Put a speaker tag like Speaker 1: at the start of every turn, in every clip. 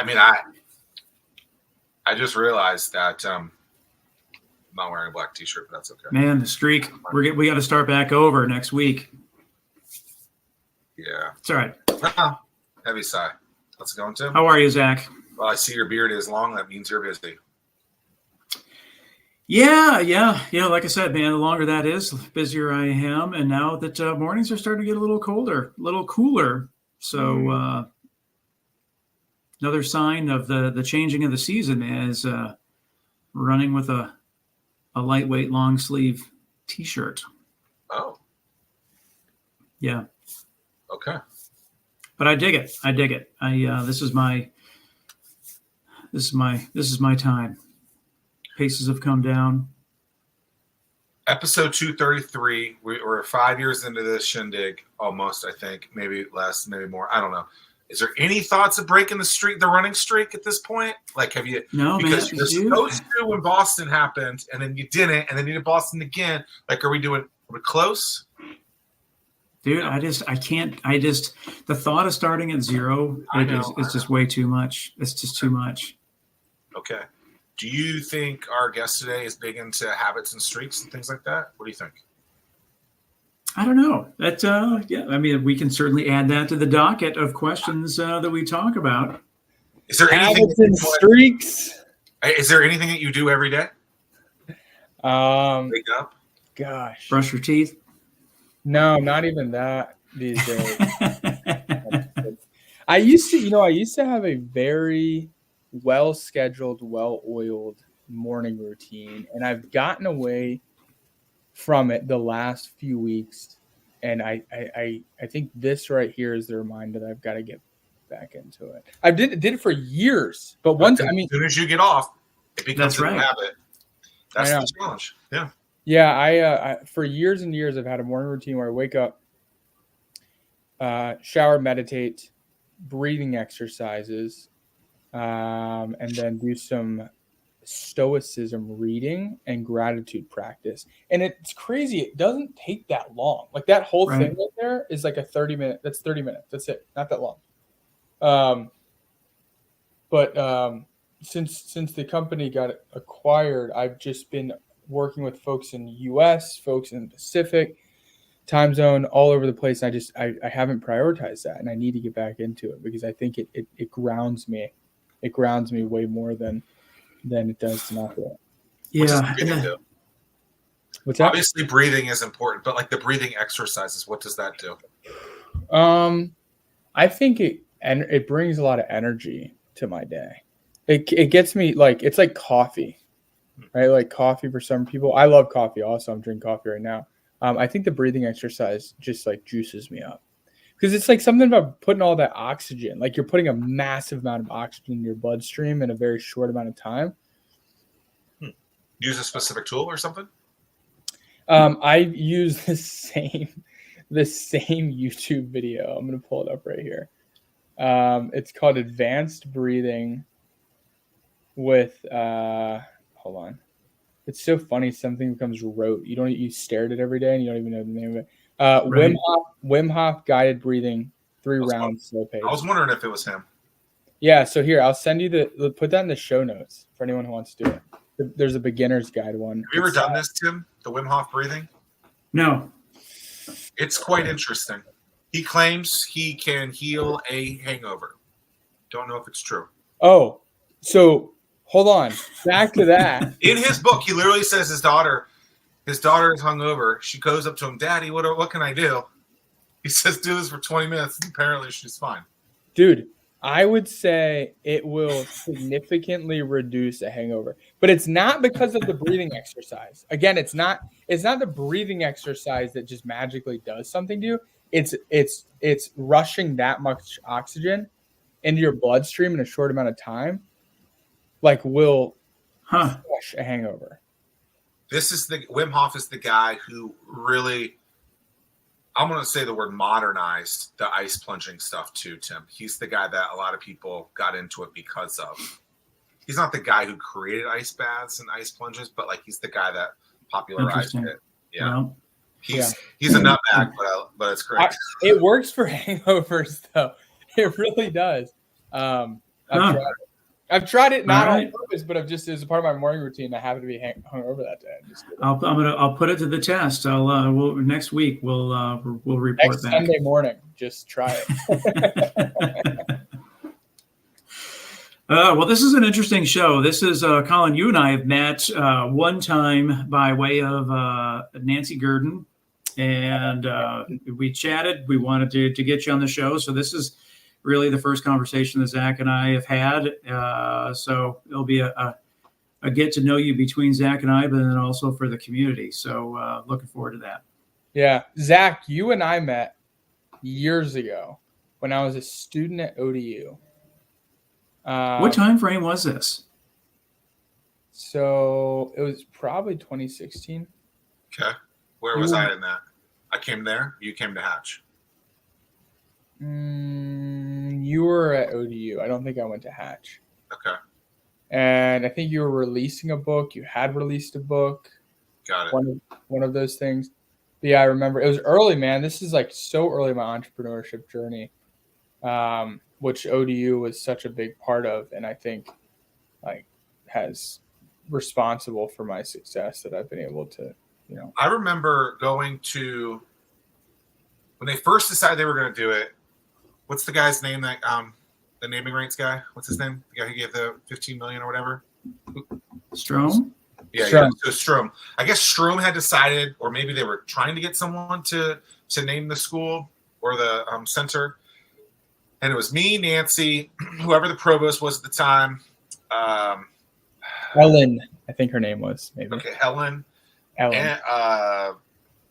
Speaker 1: mean, I just realized that I'm not wearing a black T-shirt, but that's okay.
Speaker 2: Man, the streak. We got to start back over next week.
Speaker 1: Yeah.
Speaker 2: It's all right.
Speaker 1: Heavy sigh. Let's go, Tim.
Speaker 2: How are you, Zach?
Speaker 1: Well, I see your beard is long. That means you're busy.
Speaker 2: Yeah. Like I said, man, the longer that is, the busier I am. And now that mornings are starting to get a little cooler. So another sign of the changing of the season is running with a lightweight long sleeve T-shirt.
Speaker 1: Oh.
Speaker 2: Yeah.
Speaker 1: Okay.
Speaker 2: But I dig it. This is my time. Paces have come down.
Speaker 1: Episode 233. We're 5 years into this shindig, almost. I think maybe less, maybe more. I don't know. Is there any thoughts of breaking the running streak at this point? Like, have you?
Speaker 2: No,
Speaker 1: because
Speaker 2: man.
Speaker 1: you're supposed to when Boston happened, and then you didn't, and then you did Boston again. Like, are we close?
Speaker 2: Dude, no. The thought of starting at zero is just way too much. It's just too much.
Speaker 1: Okay. Do you think our guest today is big into habits and streaks and things like that? What do you think?
Speaker 2: I don't know. That I mean, we can certainly add that to the docket of questions that we talk about.
Speaker 1: Is there anything
Speaker 3: and streaks?
Speaker 1: Is there anything that you do every day? Wake up.
Speaker 3: Gosh.
Speaker 2: Brush your teeth.
Speaker 3: No, not even that these days. I used to have a very well-scheduled, well-oiled morning routine, and I've gotten away from it the last few weeks. And I think this right here is the reminder that I've got to get back into it. I did it for years, but
Speaker 1: as soon as you get off, it becomes a habit. That's the challenge. Yeah.
Speaker 3: Yeah, I for years and years I've had a morning routine where I wake up, shower, meditate, breathing exercises, and then do some stoicism reading and gratitude practice. And it's crazy. It doesn't take that long. Like that whole thing right there is like a 30-minute. That's 30 minutes. That's it. Not that long. But since the company got acquired, I've just been working with folks in the U.S., folks in the Pacific time zone, all over the place. I haven't prioritized that, and I need to get back into it because I think it grounds me. It grounds me way more than it does to not do it.
Speaker 2: Yeah.
Speaker 3: What's that?
Speaker 1: Obviously, breathing is important, but like the breathing exercises, what does that do?
Speaker 3: I think it brings a lot of energy to my day. It gets me it's like coffee, right? Like coffee for some people. I love coffee. Also, I'm drinking coffee right now. I think the breathing exercise just like juices me up. Because it's like something about putting all that oxygen, like you're putting a massive amount of oxygen in your bloodstream in a very short amount of time.
Speaker 1: Use a specific tool or something?
Speaker 3: I use the same YouTube video. I'm going to pull it up right here. It's called Advanced Breathing with, hold on. It's so funny. Something becomes rote. You stare at it every day and you don't even know the name of it. Wim Hof guided breathing, 3 rounds slow pace.
Speaker 1: I was wondering if it was him.
Speaker 3: Yeah, so here I'll send you put that in the show notes for anyone who wants to do it. There's a beginner's guide one.
Speaker 1: Have you ever done this, Tim? The Wim Hof breathing?
Speaker 2: No.
Speaker 1: It's quite interesting. He claims he can heal a hangover. Don't know if it's true.
Speaker 3: Oh, so hold on. Back to that.
Speaker 1: In his book, he literally says his daughter is hungover. She goes up to him, Daddy, what can I do? He says, do this for 20 minutes. And apparently she's fine.
Speaker 3: Dude, I would say it will significantly reduce a hangover, but it's not because of the breathing exercise. Again, it's not the breathing exercise that just magically does something to you. It's rushing that much oxygen into your bloodstream in a short amount of time, like will crush a hangover.
Speaker 1: Wim Hof is the guy who really, I'm going to say the word modernized the ice plunging stuff too, Tim. He's the guy that a lot of people got into it because of. He's not the guy who created ice baths and ice plunges, but like he's the guy that popularized it. Yeah. Well, he's a nutbag, but it's great.
Speaker 3: It works for hangovers though. It really does. I've tried it not
Speaker 2: All right.
Speaker 3: on purpose, but I've just as a part of my morning routine. I happen to be hung over that day.
Speaker 2: I'll put it to the test. We'll next week we'll report
Speaker 3: Next
Speaker 2: back.
Speaker 3: Sunday morning, just try it.
Speaker 2: Well, this is an interesting show. This is Collin. You and I have met one time by way of Nancy Gurdon, and we chatted. We wanted to get you on the show, so this is really the first conversation that Zach and I have had. So it'll be a get to know you between Zach and I, but then also for the community. So looking forward to that.
Speaker 3: Yeah, Zach, you and I met years ago when I was a student at ODU.
Speaker 2: What time frame was this?
Speaker 3: So it was probably 2016.
Speaker 1: Okay. Where was I in that? I came there. You came to Hatch.
Speaker 3: You were at ODU. I don't think I went to Hatch.
Speaker 1: Okay.
Speaker 3: And I think you were releasing a book. You had released a book.
Speaker 1: Got it.
Speaker 3: One of those things. But yeah, I remember. It was early, man. This is like so early in my entrepreneurship journey. Which ODU was such a big part of, and I think like has responsible for my success that I've been able to,
Speaker 1: I remember going to when they first decided they were going to do it. What's the guy's name that the naming rights guy? What's his name? The guy who gave the 15 million or whatever.
Speaker 2: Strom.
Speaker 1: Yeah,
Speaker 3: Strom.
Speaker 1: So Strom. I guess Strom had decided, or maybe they were trying to get someone to name the school or the center. And it was me, Nancy, whoever the provost was at the time.
Speaker 3: Ellen, I think her name was maybe.
Speaker 1: Okay, Ellen.
Speaker 3: Ellen.
Speaker 1: And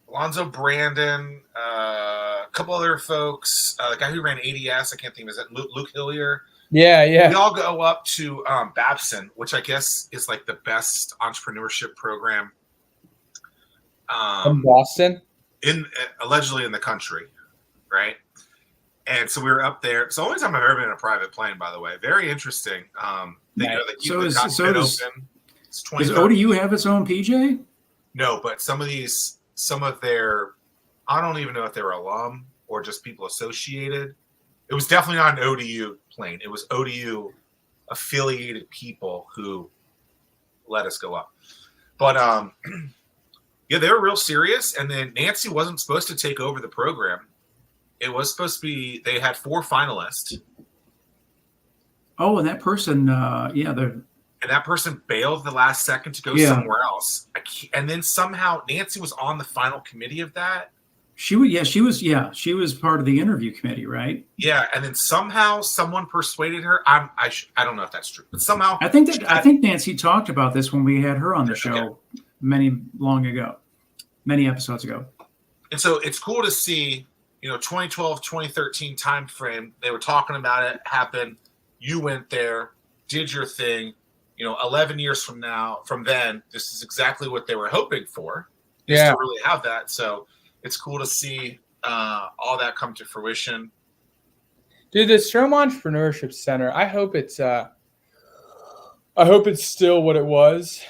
Speaker 1: Alonzo Brandon, a couple other folks. The guy who ran ADS, I can't think of his name. Luke Hillier.
Speaker 3: Yeah.
Speaker 1: We all go up to Babson, which I guess is like the best entrepreneurship program
Speaker 3: in Boston,
Speaker 1: allegedly in the country, right? And so we were up there. It's the only time I've ever been in a private plane, by the way. Very interesting. They keep the cockpit open.
Speaker 2: Does ODU have its own PJ?
Speaker 1: No, but some of their, I don't even know if they were alum or just people associated. It was definitely not an ODU plane. It was ODU affiliated people who let us go up. But yeah, they were real serious. And then Nancy wasn't supposed to take over the program. It was supposed to be, they had 4 finalists.
Speaker 2: Oh, and that person,
Speaker 1: and that person bailed the last second to go somewhere else. And then somehow Nancy was on the final committee of that.
Speaker 2: She was part of the interview committee, right?
Speaker 3: Yeah,
Speaker 1: and then somehow someone persuaded her. I don't know if that's true, but somehow
Speaker 2: I think Nancy talked about this when we had her on the show many episodes ago.
Speaker 1: And so it's cool to see, 2012, 2013 time frame. They were talking about it happen. You went there, did your thing. 11 years from then, this is exactly what they were hoping for.
Speaker 3: Yeah,
Speaker 1: to really have that. So it's cool to see all that come to fruition.
Speaker 3: Dude, the Strom Entrepreneurship Center, I hope it's still what it was.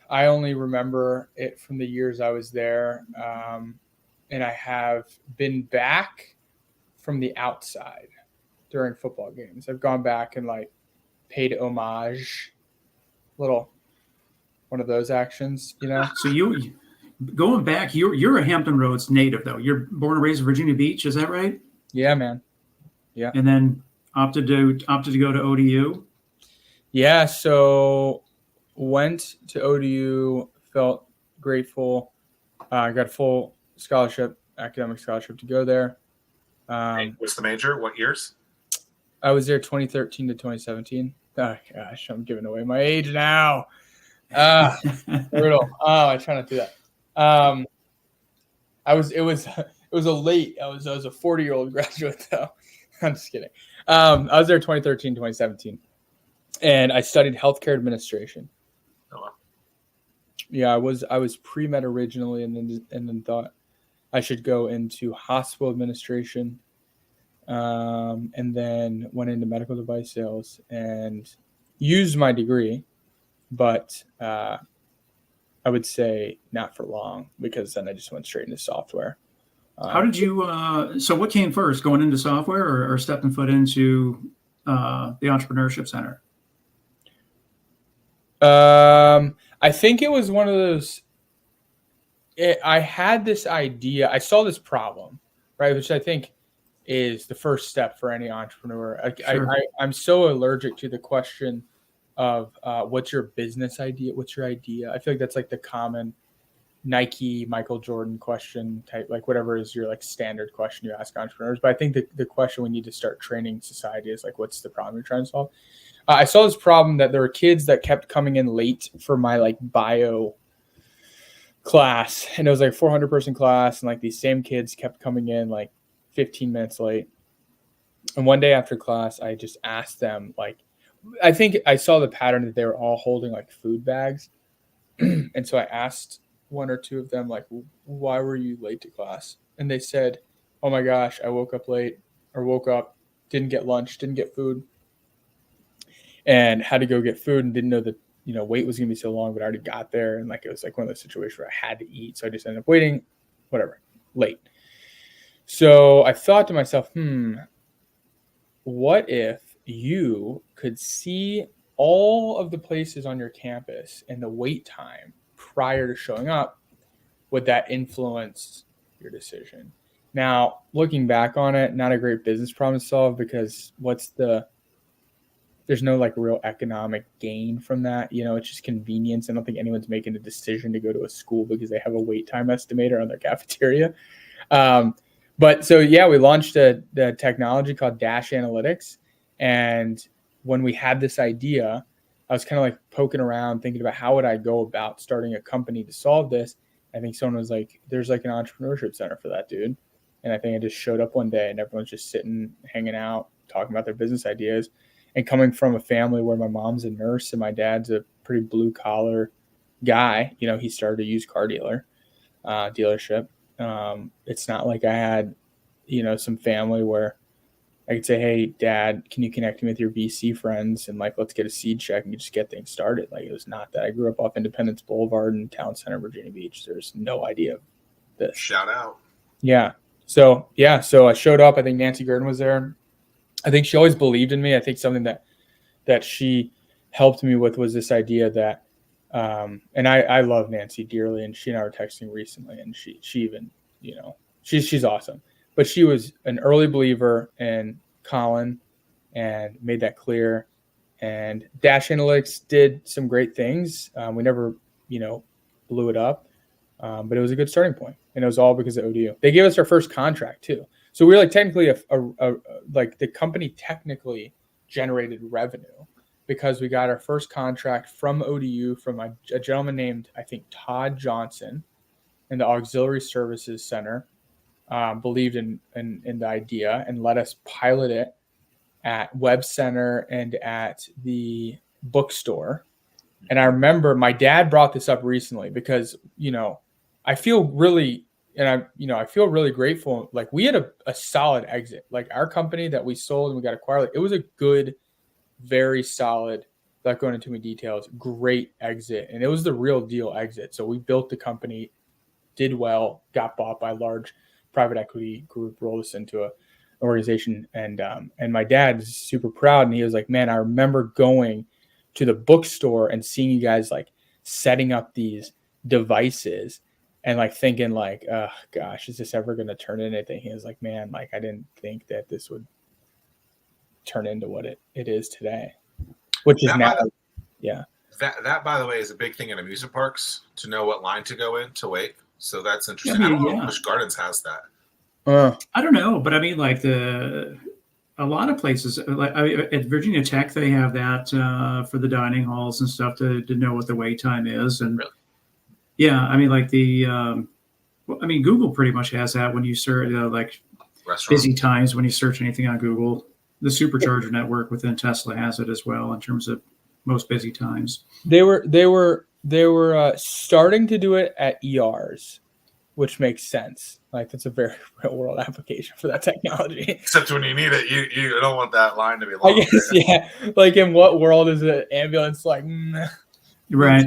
Speaker 3: I only remember it from the years I was there. And I have been back from the outside during football games. I've gone back and paid homage, little one of those actions,
Speaker 2: So you going back, you're a Hampton Roads native though. You're born and raised in Virginia Beach, is that right?
Speaker 3: Yeah, man. Yeah.
Speaker 2: And then opted to go to ODU.
Speaker 3: Yeah. So went to ODU, felt grateful. Got full academic scholarship to go there.
Speaker 1: What's the major? What years?
Speaker 3: I was there 2013 to 2017. Oh gosh, I'm giving away my age now. Brutal. Oh, I try not to do that. It was a 40-year-old graduate though. I'm just kidding. I was there 2013, 2017, and I studied healthcare administration.
Speaker 1: Oh, wow.
Speaker 3: Yeah, I was pre-med originally, and then thought I should go into hospital administration, and then went into medical device sales and used my degree, but I would say not for long, because then I just went straight into software.
Speaker 2: How did you? So what came first, going into software or stepping foot into the Entrepreneurship Center?
Speaker 3: I think it was one of those. I had this idea. I saw this problem, right, which I think is the first step for any entrepreneur.
Speaker 2: Sure.
Speaker 3: I'm so allergic to the question of what's your business idea? What's your idea? I feel like that's like the common Nike, Michael Jordan question type, like whatever is your like standard question you ask entrepreneurs. But I think the question we need to start training society is like, what's the problem you're trying to solve? I saw this problem that there were kids that kept coming in late for my like bio class, and it was like 400 person class, and like these same kids kept coming in like 15 minutes late. And one day after class, I just asked them, like, I think I saw the pattern that they were all holding like food bags. And so I asked one or two of them, like, why were you late to class? And they said, oh my gosh, I woke up late, or woke up, didn't get lunch, didn't get food, and had to go get food, and didn't know that, you know, wait was going to be so long, but I already got there. And like, it was like one of those situations where I had to eat. So I just ended up waiting, whatever, late. So I thought to myself, what if you could see all of the places on your campus and the wait time prior to showing up? Would that influence your decision? Now, looking back on it, not a great business problem to solve, because there's no like real economic gain from that. You know, it's just convenience. I don't think anyone's making a decision to go to a school because they have a wait time estimator on their cafeteria. But so, yeah, we launched the technology called Dash Analytics. And when we had this idea, I was kind of like poking around, thinking about how would I go about starting a company to solve this. I think someone was like, there's like an entrepreneurship center for that, dude. And I think I just showed up one day and everyone's just sitting, hanging out, talking about their business ideas. And coming from a family where my mom's a nurse and my dad's a pretty blue collar guy, you know, he started a used car dealership. It's not like I had, you know, some family where I could say, hey, Dad, can you connect me with your VC friends? And like, let's get a seed check and just get things started. Like, it was not that. I grew up off Independence Boulevard in Town Center, Virginia Beach. There's no idea of this.
Speaker 1: Shout out.
Speaker 3: Yeah. So I showed up. I think Nancy Gurdon was there. I think she always believed in me. I think something that she helped me with was this idea that, and I love Nancy dearly, and she and I were texting recently, and she even, you know, she's awesome, but she was an early believer in Collin and made that clear. And Dash Analytics did some great things. We never, you know, blew it up, but it was a good starting point, and it was all because of ODU. They gave us our first contract too. So we were like technically like the company technically generated revenue because we got our first contract from ODU from a gentleman named, I think, Todd Johnson in the Auxiliary Services Center, believed in the idea and let us pilot it at Web Center and at the bookstore. And I remember my dad brought this up recently because, you know, I feel really grateful. Like, we had a solid exit. Like, our company that we sold and we got acquired, like, it was a good, very solid, without going into too many details, great exit. And it was the real deal exit. So we built the company, did well, got bought by a large private equity group, rolled us into an organization. And my dad is super proud. And he was like, man, I remember going to the bookstore and seeing you guys like setting up these devices and like thinking like, oh gosh, is this ever going to turn into anything? He was like, man, like, I didn't think that this would turn into what it is today, which is now. Yeah.
Speaker 1: That, by the way, is a big thing in amusement parks, to know what line to go in to wait. So that's interesting. I don't know if Busch Gardens has that.
Speaker 2: I don't know, but I mean, like a lot of places, like at Virginia Tech, they have that for the dining halls and stuff to know what the wait time is. And
Speaker 1: really?
Speaker 2: Yeah, I mean, like Google pretty much has that when you search, like busy times when you search anything on Google. The Supercharger network within Tesla has it as well in terms of most busy times.
Speaker 3: They were starting to do it at ERs, which makes sense. Like, that's a very real world application for that technology.
Speaker 1: Except when you need it, you don't want that line to be long.
Speaker 3: I guess, yeah. Like, in what world is an ambulance like?
Speaker 2: Right.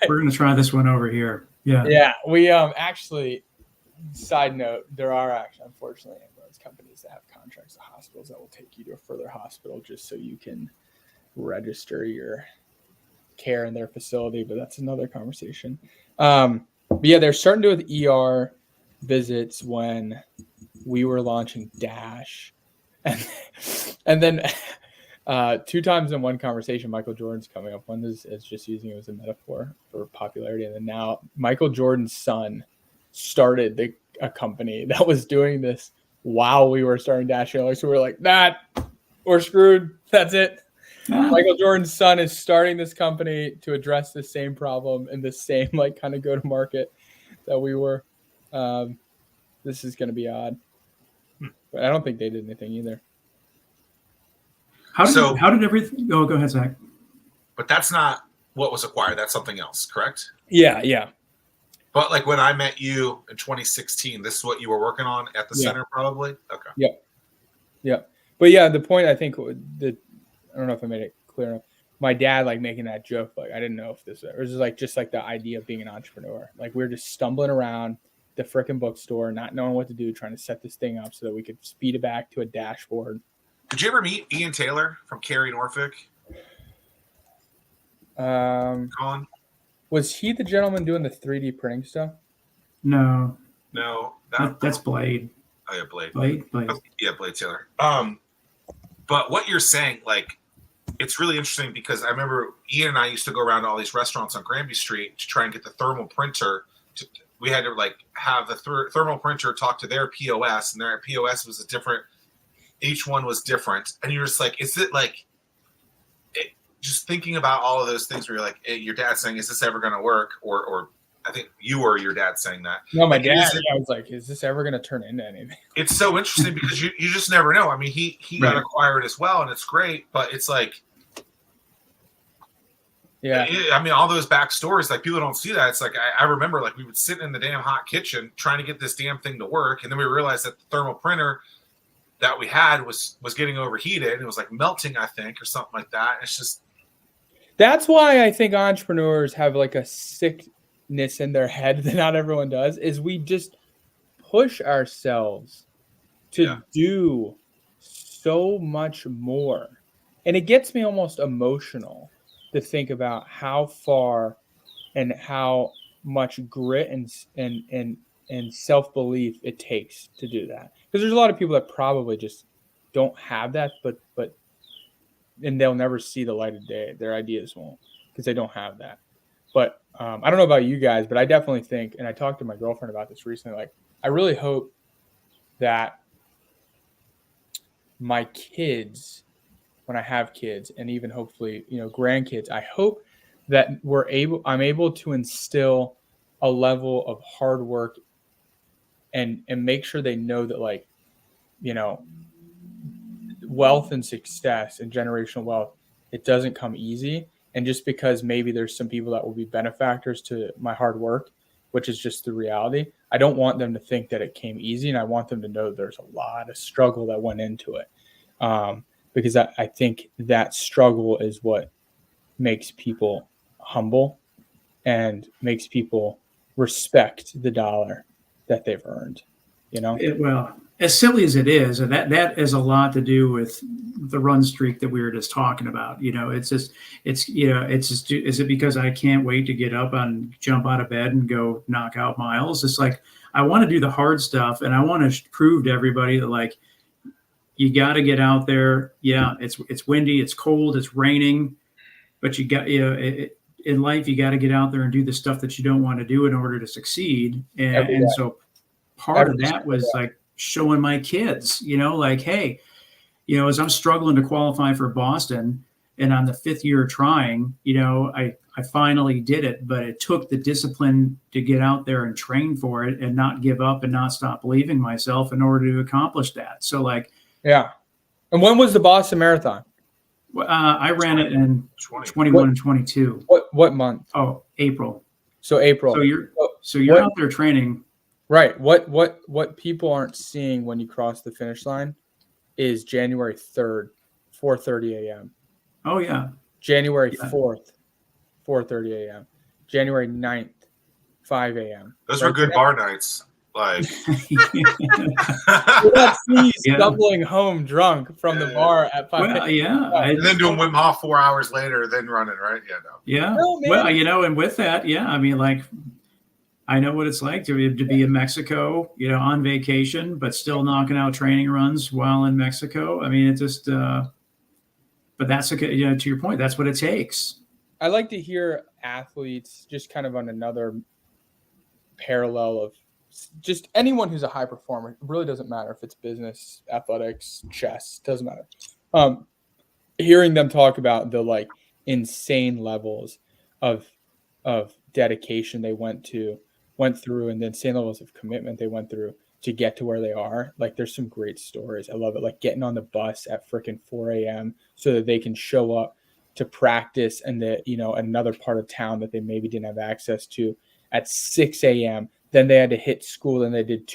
Speaker 2: We're going to try this one over here. Yeah.
Speaker 3: Yeah. We actually, side note, there are actually, unfortunately, ambulance companies that have contracts to hospitals that will take you to a further hospital just so you can register your care in their facility, but that's another conversation. But yeah, they're starting to do with ER visits when we were launching Dash. And then 2 times in one conversation, Michael Jordan's coming up. One is just using it as a metaphor for popularity. And then now Michael Jordan's son started a company that was doing this while we were starting Dash Trailer. So we were like, we're screwed. That's it. Michael Jordan's son is starting this company to address the same problem and the same kind of go to market that we were. This is going to be odd. But I don't think they did anything either.
Speaker 2: How did everything go? Go ahead, Zach.
Speaker 1: But that's not what was acquired. That's something else, correct?
Speaker 3: Yeah.
Speaker 1: But when I met you in 2016, this is what you were working on at the center, probably? Okay.
Speaker 3: Yep. But yeah, the point I think that I don't know if I made it clear enough. My dad making that joke, I didn't know if this was just the idea of being an entrepreneur. We were just stumbling around the frickin' bookstore, not knowing what to do, trying to set this thing up so that we could speed it back to a dashboard.
Speaker 1: Did you ever meet Ian Taylor from Cary, Norfolk? Colin?
Speaker 3: Was he the gentleman doing the 3D printing stuff?
Speaker 2: No.
Speaker 1: That's
Speaker 2: Blade.
Speaker 1: Oh yeah, Blade.
Speaker 2: Blade.
Speaker 1: Yeah, Blade Taylor. But what you're saying, it's really interesting because I remember Ian and I used to go around to all these restaurants on Granby Street to try and get the thermal printer. We had to have the thermal printer talk to their POS, and their POS was each one was different. And you're just is it just thinking about all of those things where you're hey, your dad's saying, is this ever going to work? Or I think you or your dad saying that.
Speaker 3: No, my dad. I was is this ever going to turn into anything?
Speaker 1: It's so interesting because you just never know. I mean, he got acquired as well, and it's great, but it's
Speaker 3: yeah.
Speaker 1: I mean, all those back stories, people don't see that. It's I remember we would sit in the damn hot kitchen trying to get this damn thing to work, and then we realized that the thermal printer that we had was getting overheated, and it was melting, I think, or something like that. And it's just
Speaker 3: that's why I think entrepreneurs have a sickness in their head that not everyone does. Is we just push ourselves to do so much more, and it gets me almost emotional to think about how far and how much grit and self-belief it takes to do that. Because there's a lot of people that probably just don't have that, but and they'll never see the light of day. Their ideas won't, because they don't have that. But I don't know about you guys, but I definitely think, and I talked to my girlfriend about this recently, I really hope that my kids, when I have kids, and even hopefully, grandkids, I hope that I'm able to instill a level of hard work and make sure they know that wealth and success and generational wealth, it doesn't come easy. And just because maybe there's some people that will be benefactors to my hard work, which is just the reality, I don't want them to think that it came easy. And I want them to know there's a lot of struggle that went into it. Because I think that struggle is what makes people humble and makes people respect the dollar that they've earned,
Speaker 2: Well, as silly as it is, and that has a lot to do with the run streak that we were just talking about. Is it because I can't wait to get up and jump out of bed and go knock out miles? It's I want to do the hard stuff, and I want to prove to everybody that you got to get out there. Yeah, it's windy, it's cold, it's raining, but you got in life you got to get out there and do the stuff that you don't want to do in order to succeed. And so part of that was showing my kids, hey, as I'm struggling to qualify for Boston, and on the 5th year trying, I finally did it, but it took the discipline to get out there and train for it and not give up and not stop believing myself in order to accomplish that. So
Speaker 3: yeah. And when was the Boston Marathon?
Speaker 2: I ran it in 21 and 22.
Speaker 3: What month?
Speaker 2: Oh, April.
Speaker 3: So April.
Speaker 2: So you're out there training.
Speaker 3: Right. What people aren't seeing when you cross the finish line is January 3rd, 4:30 a.m.
Speaker 2: Oh yeah.
Speaker 3: January 4th, 4:30 a.m. January 9th, 5 a.m.
Speaker 1: Those were good bar nights. Like,
Speaker 3: We're not seeing you stumbling home drunk from the bar at 5
Speaker 2: Well, yeah.
Speaker 1: and then doing Wim Hof 4 hours later, then running, right? Yeah, no.
Speaker 2: Yeah.
Speaker 3: No, man.
Speaker 2: Well, and with that, I mean, like, I know what it's like to be in Mexico, on vacation, but still knocking out training runs while in Mexico. I mean, it just, but that's okay. To your point, that's what it takes.
Speaker 3: I like to hear athletes just kind of on another parallel of just anyone who's a high performer. It really doesn't matter if it's business, athletics, chess, doesn't matter. Hearing them talk about the like insane levels of dedication they went through, and the insane levels of commitment they went through to get to where they are. Like, there's some great stories. I love it. Like getting on the bus at freaking 4 a.m. so that they can show up to practice and another part of town that they maybe didn't have access to at 6 a.m. Then they had to hit school and they did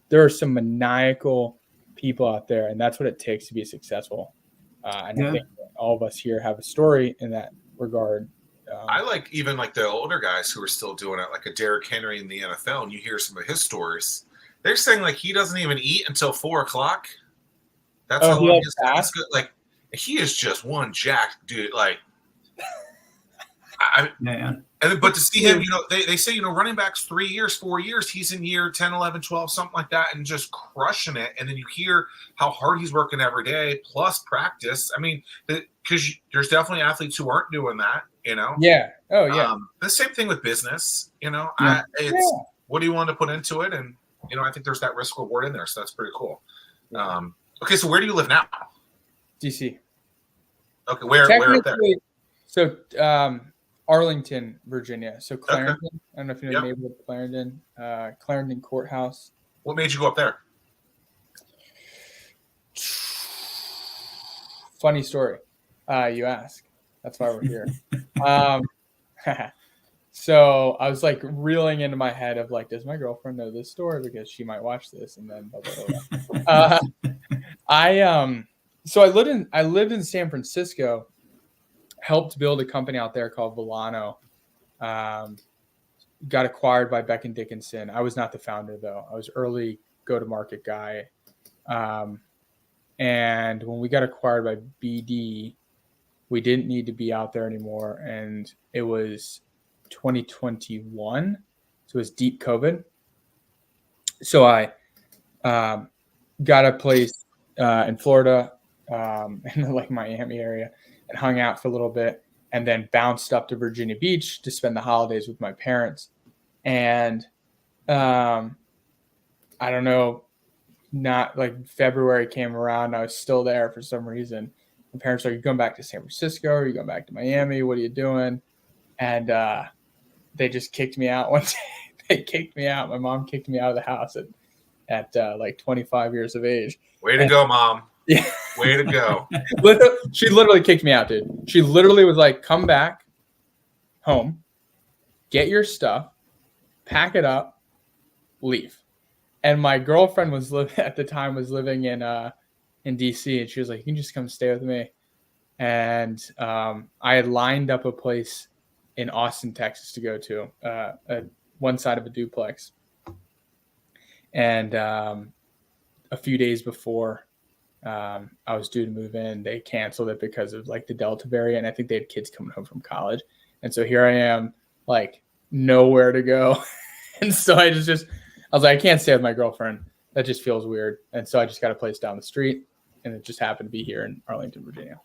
Speaker 3: there are some maniacal people out there, and that's what it takes to be successful. I think all of us here have a story in that regard.
Speaker 1: I like even like the older guys who are still doing it, like a Derrick Henry in the NFL, and you hear some of his stories. They're saying like he doesn't even eat until 4 o'clock. That's how long he's good. Like, he is just one jacked dude. Like, but to see him, they say, running backs 3 years, 4 years, he's in year 10, 11, 12, something like that, and just crushing it. And then you hear how hard he's working every day, plus practice. I mean, because there's definitely athletes who aren't doing that,
Speaker 3: Yeah. Oh, yeah.
Speaker 1: The same thing with business,
Speaker 2: Yeah.
Speaker 1: What do you want to put into it? And, I think there's that risk reward in there. So that's pretty cool. Okay, so where do you live now?
Speaker 3: DC.
Speaker 1: Okay, where up there?
Speaker 3: So, Arlington, Virginia. So Clarendon. Okay. I don't know if you know the neighborhood of Clarendon. Clarendon Courthouse.
Speaker 1: What made you go up there?
Speaker 3: Funny story. You ask. That's why we're here. So I was like reeling into my head of like, does my girlfriend know this story? Because she might watch this, and then blah, blah, blah. So I lived in San Francisco, helped build a company out there called Volano. Got acquired by Beck & Dickinson. I was not the founder, though. I was early go-to-market guy. And when we got acquired by BD, we didn't need to be out there anymore. And it was 2021. So it was deep COVID. So I got a place in Florida, in like Miami area, and hung out for a little bit, and then bounced up to Virginia Beach to spend the holidays with my parents. And I don't know, not like February came around, I was still there for some reason. My parents were like, "You going back to San Francisco? Or are you going back to Miami? What are you doing?" And they just kicked me out one day. They kicked me out. My mom kicked me out of the house at like 25 years of age.
Speaker 1: Way to go, Mom.
Speaker 3: Yeah.
Speaker 1: Way to go.
Speaker 3: She literally kicked me out, dude. She literally was like, "Come back home, get your stuff, pack it up, leave." And my girlfriend was at the time living in DC, and she was like, "You can just come stay with me." And I had lined up a place in Austin, Texas to go to, one side of a duplex. And a few days before I was due to move in, they canceled it because of like the Delta variant. I think they had kids coming home from college. And so here I am, like nowhere to go. And so I was like, I can't stay with my girlfriend. That just feels weird. And so I just got a place down the street, and it just happened to be here in Arlington, Virginia.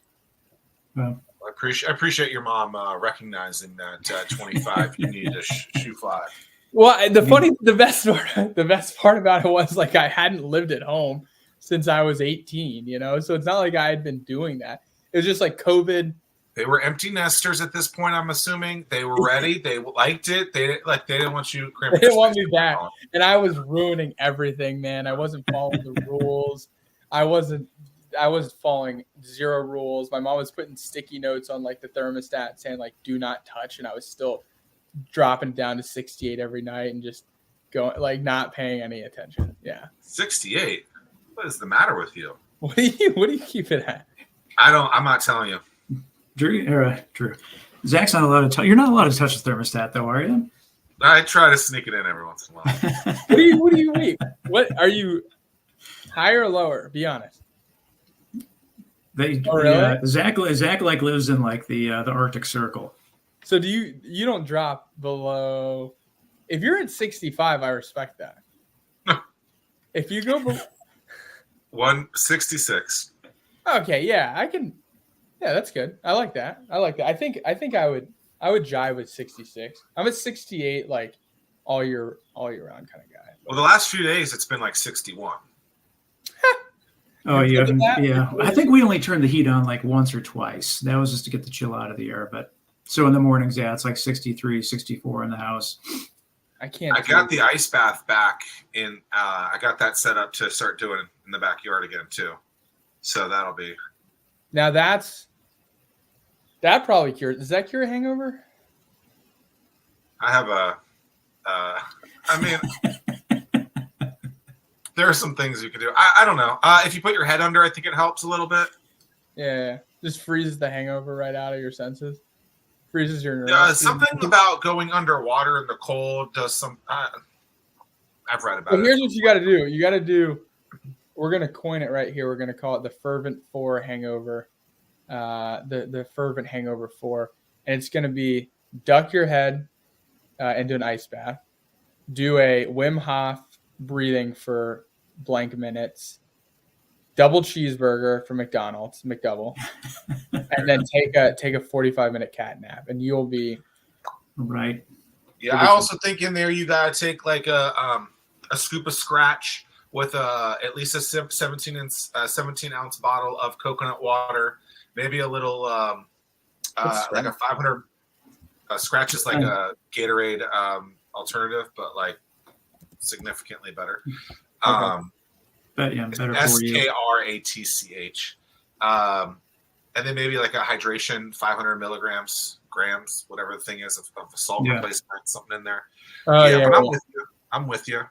Speaker 1: Well, I appreciate your mom recognizing that 25 you need to shoot 5.
Speaker 3: Well, the best part about it was like I hadn't lived at home since I was 18, so it's not like I had been doing that. It was just like COVID.
Speaker 1: They were empty nesters at this point, I'm assuming. They were ready. They liked it. They didn't want you cramping.
Speaker 3: They didn't want me back. And I was ruining everything, man. I wasn't following the rules. I was following 0 rules. My mom was putting sticky notes on like the thermostat saying like, "Do not touch." And I was still dropping down to 68 every night and just going like not paying any attention. Yeah.
Speaker 1: 68. What is the matter with you?
Speaker 3: What do you keep it at?
Speaker 1: I'm not telling you.
Speaker 2: Drew. Zach's not allowed to touch. You're not allowed to touch the thermostat, though, are you?
Speaker 1: I try to sneak it in every once in a while.
Speaker 3: What do you wait? What are you higher or lower? Be honest.
Speaker 2: Really? Zach like lives in like the Arctic Circle.
Speaker 3: So do you don't drop below? If you're at 65, I respect that. If you go below
Speaker 1: 166.
Speaker 3: Okay, yeah, I can. Yeah, that's good. I like that. I think I would jive with 66. I'm a 68 like all year round kind of guy.
Speaker 1: Well, the last few days it's been like 61.
Speaker 2: Oh, yeah. I think we only turned the heat on like once or twice. That was just to get the chill out of the air. But so in the mornings, yeah, it's like 63, 64 in the house.
Speaker 3: I
Speaker 1: got the ice bath back in. I got that set up to start doing it in the backyard again too. So that'll be.
Speaker 3: Now that probably cures. Does that cure a hangover?
Speaker 1: I have I mean, there are some things you can do. I don't know. If you put your head under, I think it helps a little bit.
Speaker 3: Yeah, just freezes the hangover right out of your senses. Freezes your.
Speaker 1: Something about going underwater in the cold does some. I've read about it.
Speaker 3: Here's what you got to do. You got to do. We're gonna coin it right here. We're gonna call it the Fervent Four Hangover. The Fervent Hangover 4, and it's gonna be duck your head into an ice bath, do a Wim Hof breathing for blank minutes, double cheeseburger for McDonald's, McDouble, and then take a 45-minute cat nap, and you'll be
Speaker 2: right.
Speaker 1: Yeah, I also think in there you gotta take like a scoop of Scratch with at least a 17 ounce bottle of coconut water, maybe a little like a 500 Scratch is like a Gatorade alternative, but like significantly better.
Speaker 2: But yeah, better for you.
Speaker 1: SKRATCH. And then maybe like a hydration, 500 grams, whatever the thing is of salt replacement, something in there. But I'm with you.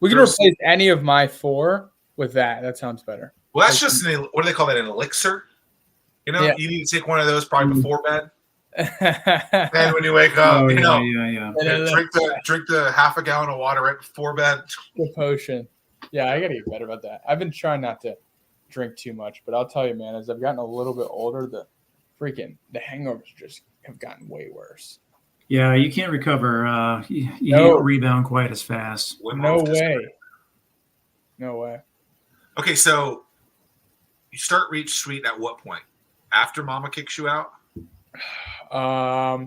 Speaker 3: We can replace any of my 4 with that. That sounds better.
Speaker 1: Well, that's just what do they call that? An elixir? You know, you need to take one of those probably before bed. And when you wake up, drink the half a gallon of water right before bed.
Speaker 3: The potion. Yeah, I gotta get better about that. I've been trying not to drink too much, but I'll tell you, man, as I've gotten a little bit older, the hangovers just have gotten way worse.
Speaker 2: Yeah, you can't recover. You don't rebound quite as fast.
Speaker 3: No way.
Speaker 1: Okay, so you start ReachSuite at what point? After Mama kicks you out?
Speaker 3: Yeah.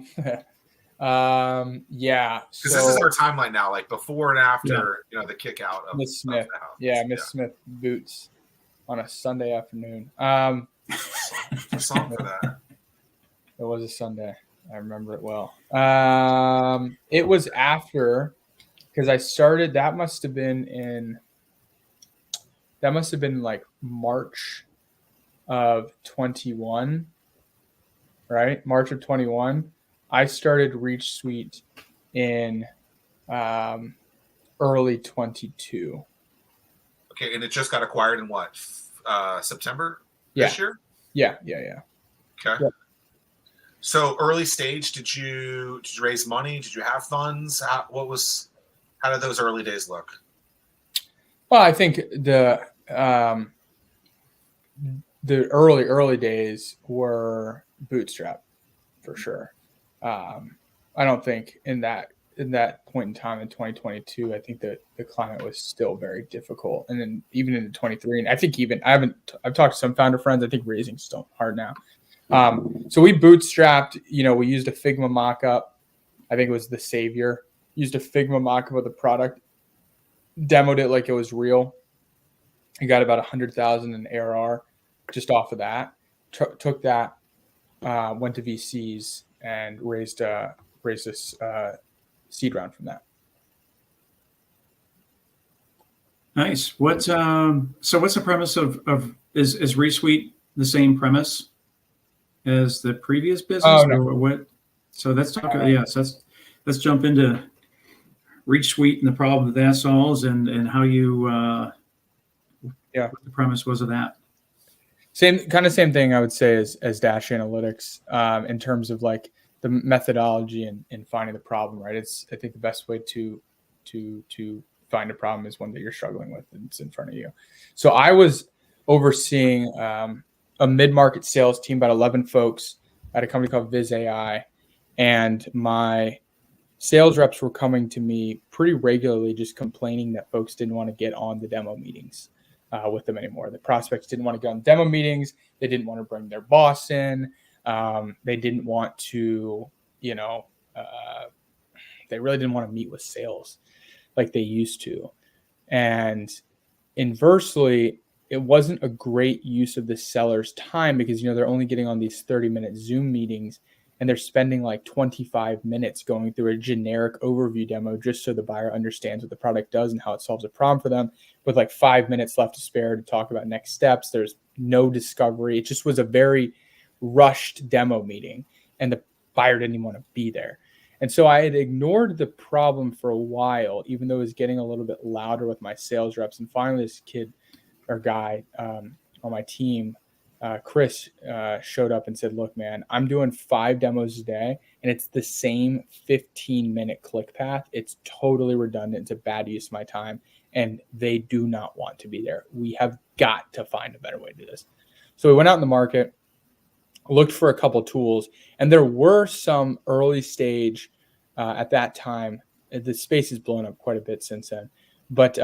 Speaker 1: Because this is our timeline now, like before and after, the kick out of
Speaker 3: Miss Smith. Miss Smith boots on a Sunday afternoon.
Speaker 1: A song for that.
Speaker 3: It was a Sunday. I remember it well. It was after, because I started. That must have been like March of 21, right? March of 21. I started ReachSuite in early 22.
Speaker 1: Okay, and it just got acquired in what? September this year?
Speaker 3: Yeah.
Speaker 1: Okay.
Speaker 3: Yeah.
Speaker 1: So early stage, did you raise money? Did you have funds? How did those early days look?
Speaker 3: Well, I think the early days were bootstrap for sure. I don't think in that point in time in 2022, I think that the climate was still very difficult, and then even in 23, and I think I've talked to some founder friends. I think raising's still hard now. So we bootstrapped. We used a Figma mockup. I think it was the Savior. Used a Figma mockup of the product, demoed it like it was real. I got about 100,000 in ARR just off of that. Took that, went to VCs and raised this seed round from that.
Speaker 2: Nice. What's the premise of is ReachSuite the same premise as the previous business?
Speaker 3: Oh, no.
Speaker 2: Or what? So let's talk. So let's jump into ReachSuite and the problem that solves, and how you what the premise was of that.
Speaker 3: Same thing I would say as Dash Analytics, in terms of like the methodology in finding the problem, right? I think the best way to find a problem is one that you're struggling with and it's in front of you. So I was overseeing a mid-market sales team, about 11 folks at a company called Viz AI. And my sales reps were coming to me pretty regularly, just complaining that folks didn't want to get on the demo meetings with them anymore. The prospects didn't want to get on demo meetings. They didn't want to bring their boss in. They didn't want to, they really didn't want to meet with sales like they used to. And inversely, it wasn't a great use of the seller's time because, they're only getting on these 30-minute Zoom meetings and they're spending like 25 minutes going through a generic overview demo just so the buyer understands what the product does and how it solves a problem for them, with like 5 minutes left to spare to talk about next steps. There's no discovery. It just was a very rushed demo meeting and the buyer didn't even want to be there. And so I had ignored the problem for a while, even though it was getting a little bit louder with my sales reps. And finally, this kid or guy on my team, Chris, showed up and said, look, man, I'm doing 5 demos a day and it's the same 15-minute click path. It's totally redundant. It's a bad use of my time. And they do not want to be there. We have got to find a better way to do this. So we went out in the market, looked for a couple tools, and there were some early stage at that time. The space has blown up quite a bit since then, but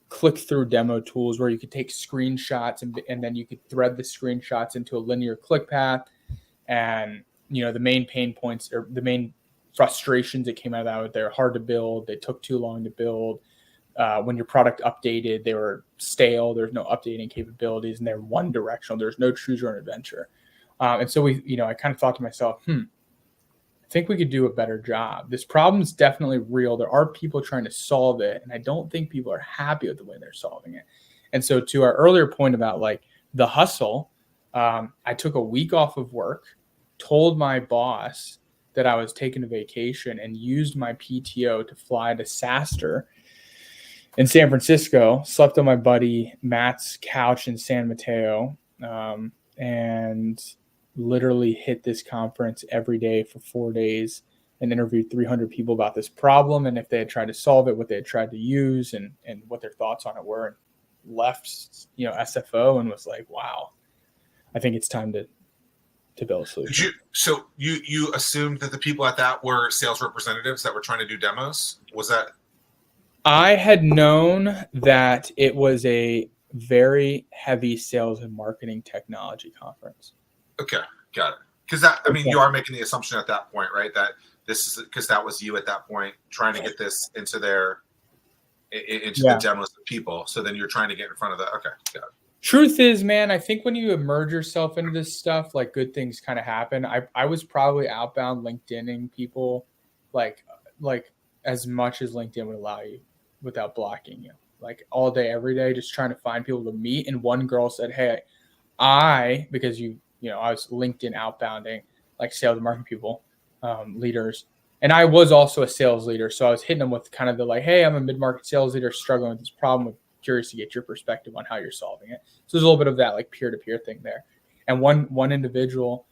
Speaker 3: click-through demo tools where you could take screenshots and then you could thread the screenshots into a linear click path. And, the main pain points or the main frustrations that came out of that, they're hard to build. They took too long to build. When your product updated, they were stale. There's no updating capabilities and they're one directional. There's no choose your own adventure. And so I kind of thought to myself, I think we could do a better job. This problem is definitely real. There are people trying to solve it, and I don't think people are happy with the way they're solving it. And so to our earlier point about like the hustle, I took a week off of work, told my boss that I was taking a vacation and used my PTO to fly to SaaStr in San Francisco, slept on my buddy Matt's couch in San Mateo, and literally hit this conference every day for 4 days and interviewed 300 people about this problem and if they had tried to solve it, what they had tried to use and what their thoughts on it were, and left, SFO and was like, wow, I think it's time to build a solution.
Speaker 1: So you assumed that the people at that were sales representatives that were trying to do demos? Was that?
Speaker 3: I had known that it was a very heavy sales and marketing technology conference.
Speaker 1: Okay, got it. Because you are making the assumption at that point, right? That this is because that was you at that point trying to get this into the demos of people. So then you're trying to get in front of the. Okay, got it.
Speaker 3: Truth is, man, I think when you immerse yourself into this stuff, like good things kind of happen. I was probably outbound LinkedIning people, like as much as LinkedIn would allow you without blocking you, like all day, every day, just trying to find people to meet. And one girl said, hey, because I was LinkedIn outbounding like sales and marketing people, leaders. And I was also a sales leader. So I was hitting them with kind of the like, hey, I'm a mid-market sales leader struggling with this problem. Curious to get your perspective on how you're solving it. So there's a little bit of that like peer-to-peer thing there. And one individual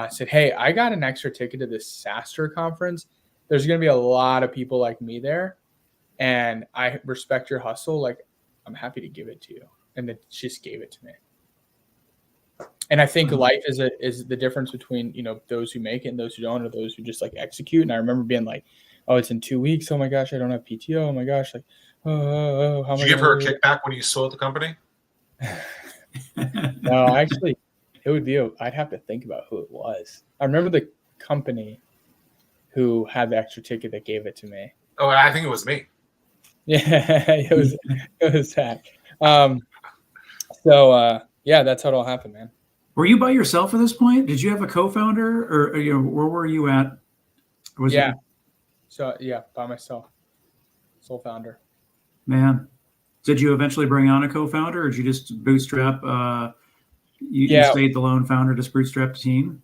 Speaker 3: said, hey, I got an extra ticket to this SaaStr conference. There's going to be a lot of people like me there. And I respect your hustle. Like, I'm happy to give it to you. And then just gave it to me. And I think life is the difference between, those who make it and those who don't, or those who just like execute. And I remember being like, oh, it's in 2 weeks. Oh my gosh, I don't have PTO. Oh my gosh. Like, how
Speaker 1: Did you give her a kickback when you sold the company?
Speaker 3: No, actually, it would be, I'd have to think about who it was. I remember the company who had the extra ticket that gave it to me.
Speaker 1: Oh, I think it was me.
Speaker 3: Yeah, it was that. Yeah, that's how it all happened, man.
Speaker 2: Were you by yourself at this point? Did you have a co-founder, or where were you at?
Speaker 3: So by myself, sole founder.
Speaker 2: Man, did you eventually bring on a co-founder, or did you just bootstrap? You stayed the lone founder, just bootstrap the team.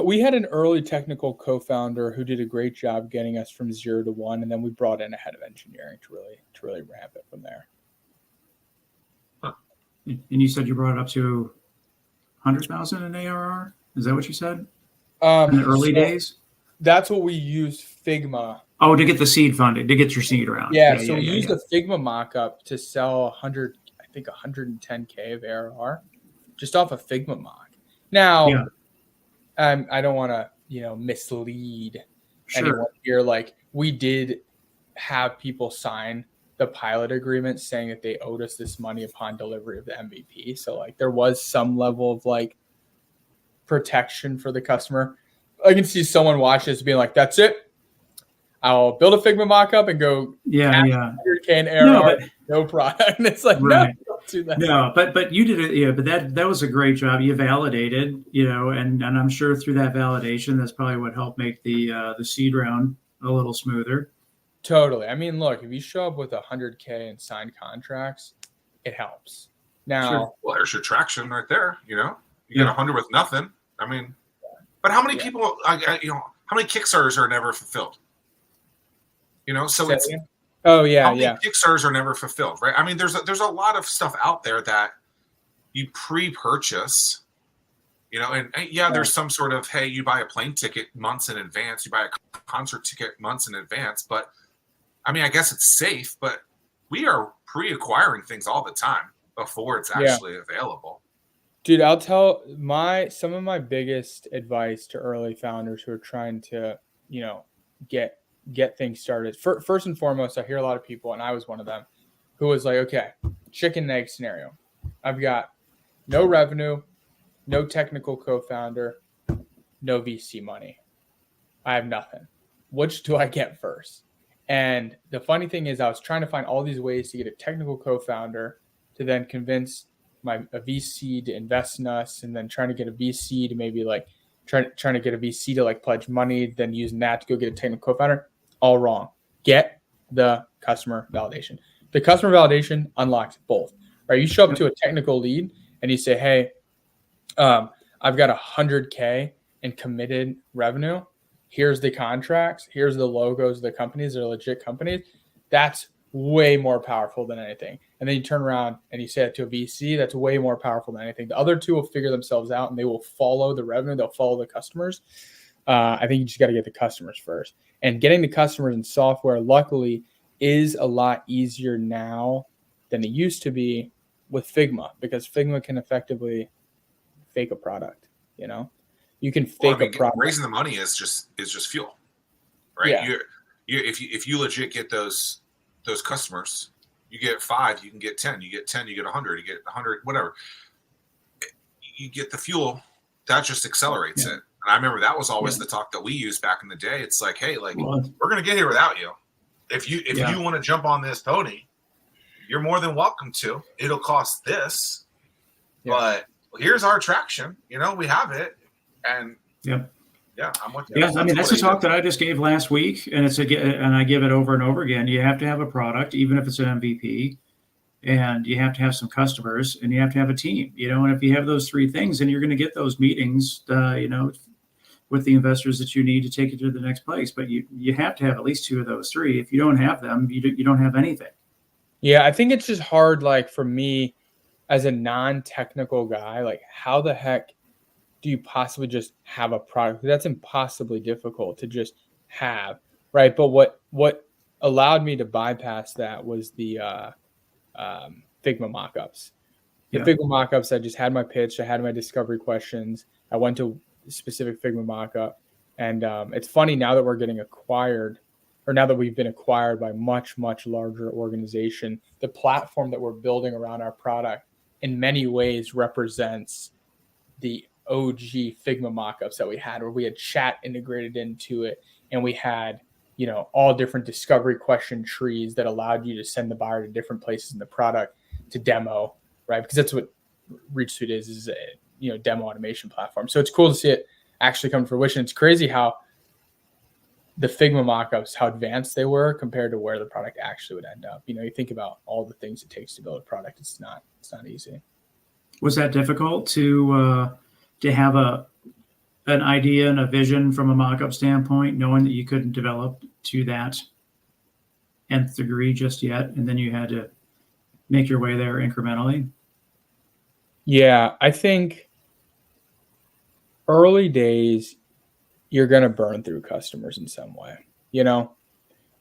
Speaker 3: We had an early technical co-founder who did a great job getting us from 0 to 1, and then we brought in a head of engineering to really ramp it from there.
Speaker 2: Huh. And you said you brought it up to 100,000 in ARR. Is that what you said? In the early days?
Speaker 3: that's what we used Figma.
Speaker 2: Oh, to get the seed funded, to get your seed around.
Speaker 3: Yeah, so we used a Figma mockup to sell 100, I think 110K of ARR just off a Figma mock. Now, I don't want to, mislead anyone here. Like, we did have people sign the pilot agreement saying that they owed us this money upon delivery of the MVP. So like there was some level of like protection for the customer. I can see someone watch this being like, that's it. I'll build a Figma mockup and go 100K in ARR, no product. And it's like, no, don't do that.
Speaker 2: No, but you did it. Yeah, but that was a great job. You validated, and I'm sure through that validation, that's probably what helped make the seed round a little smoother.
Speaker 3: Totally. I mean, look, if you show up with 100K in signed contracts, it helps. Now,
Speaker 1: well, there's your traction right there. You get 100 with nothing. I mean, but how many people? How many Kickstarters are never fulfilled? So it's.
Speaker 3: Oh yeah,
Speaker 1: how many Kickstarters are never fulfilled, right? I mean, there's a lot of stuff out there that you pre-purchase. And there's some sort of, hey, you buy a plane ticket months in advance, you buy a concert ticket months in advance, but I mean, I guess it's safe, but we are pre-acquiring things all the time before it's actually available.
Speaker 3: Dude, I'll tell some of my biggest advice to early founders who are trying to, get things started. First and foremost, I hear a lot of people, and I was one of them, who was like, okay, chicken and egg scenario. I've got no revenue, no technical co-founder, no VC money. I have nothing. Which do I get first? And the funny thing is I was trying to find all these ways to get a technical co-founder to then convince a VC to invest in us, and then trying to get a VC to maybe like trying to get a VC to like pledge money, then using that to go get a technical co-founder. All wrong. Get the customer validation. The customer validation unlocks both. Right? You show up to a technical lead and you say, hey, I've got 100K in committed revenue. Here's the contracts. Here's the logos of the companies. They're legit companies. That's way more powerful than anything. And then you turn around and you say it to a VC. That's way more powerful than anything. The other two will figure themselves out and they will follow the revenue. They'll follow the customers. I think you just got to get the customers first. And getting the customers in software, luckily, is a lot easier now than it used to be with Figma, because Figma can effectively fake a product. You can fake a product.
Speaker 1: Raising the money is just fuel, right? Yeah. If you legit get those customers, you get 5, you can get 10, you get 10, you get 100, you get 100, whatever. You get the fuel, that just accelerates it. And I remember that was always the talk that we used back in the day. It's like, hey, we're going to get here without you. If you want to jump on this pony, you're more than welcome to. It'll cost this, but here's our traction. We have it, and I'm with you.
Speaker 2: Yeah, I mean that's a talk that I just gave last week, and and I give it over and over again. You have to have a product, even if it's an MVP, and you have to have some customers, and you have to have a team. And if you have those 3 things, then you're going to get those meetings. With the investors that you need to take it to the next place. But you have to have at least 2 of those 3. If you don't have them, you don't have anything.
Speaker 3: Yeah, I think it's just hard, like for me as a non-technical guy, like how the heck do you possibly just have a product? That's impossibly difficult to just have, right? But what allowed me to bypass that was the Figma mockups. The Figma mockups, I just had my pitch, I had my discovery questions, I went to specific Figma mockup. And it's funny now that we're getting acquired, or now that we've been acquired by much, much larger organization, the platform that we're building around our product in many ways represents the OG Figma mockups that we had, where we had chat integrated into it. And we had, all different discovery question trees that allowed you to send the buyer to different places in the product to demo, right? Because that's what ReachSuite is a demo automation platform. So it's cool to see it actually come to fruition. It's crazy how the Figma mockups, how advanced they were compared to where the product actually would end up. You think about all the things it takes to build a product. It's not easy.
Speaker 2: Was that difficult to have an idea and a vision from a mockup standpoint, knowing that you couldn't develop to that nth degree just yet, and then you had to make your way there incrementally?
Speaker 3: Yeah, I think early days, you're going to burn through customers in some way, you know?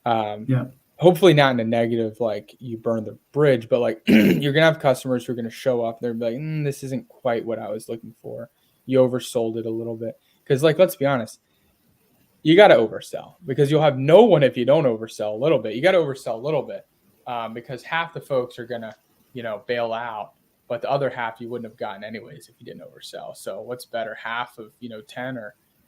Speaker 2: Yeah.
Speaker 3: Hopefully not in a negative, like you burn the bridge, but like you're going to have customers who are going to show up. They're like, this isn't quite what I was looking for. You oversold it a little bit. Because like, let's be honest, you got to oversell because you'll have no one if you don't oversell a little bit. You got to oversell a little bit because half the folks are going to, bail out, but the other half you wouldn't have gotten anyways if you didn't oversell. So what's better, half of, 10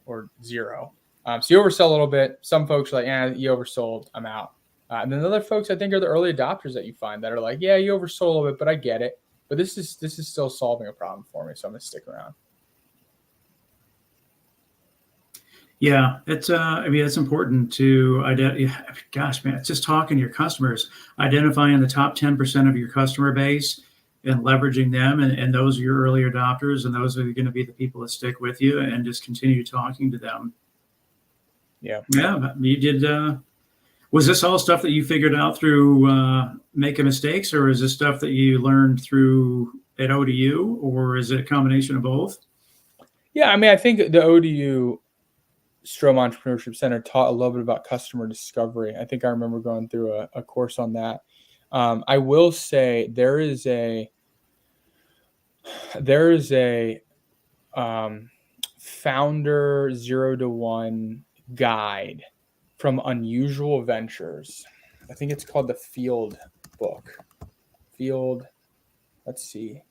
Speaker 3: or 0? So you oversell a little bit. Some folks are like, you oversold, I'm out. And then the other folks, I think, are the early adopters that you find that are like, yeah, you oversold a little bit, but I get it. But this is still solving a problem for me, so I'm going to stick around.
Speaker 2: Yeah, it's it's important to identify. Gosh, man, it's just talking to your customers, identifying the top 10% of your customer base and leveraging them. And those are your early adopters. And those are going to be the people that stick with you and just continue talking to them.
Speaker 3: Yeah.
Speaker 2: Yeah. You did. Was this all stuff that you figured out through making mistakes, or is this stuff that you learned through at ODU, or is it a combination of both?
Speaker 3: Yeah. I think the ODU Strom Entrepreneurship Center taught a little bit about customer discovery. I think I remember going through a course on that. I will say there is a founder 0 to 1 guide from Unusual Ventures. I think it's called the Field book. Let's see.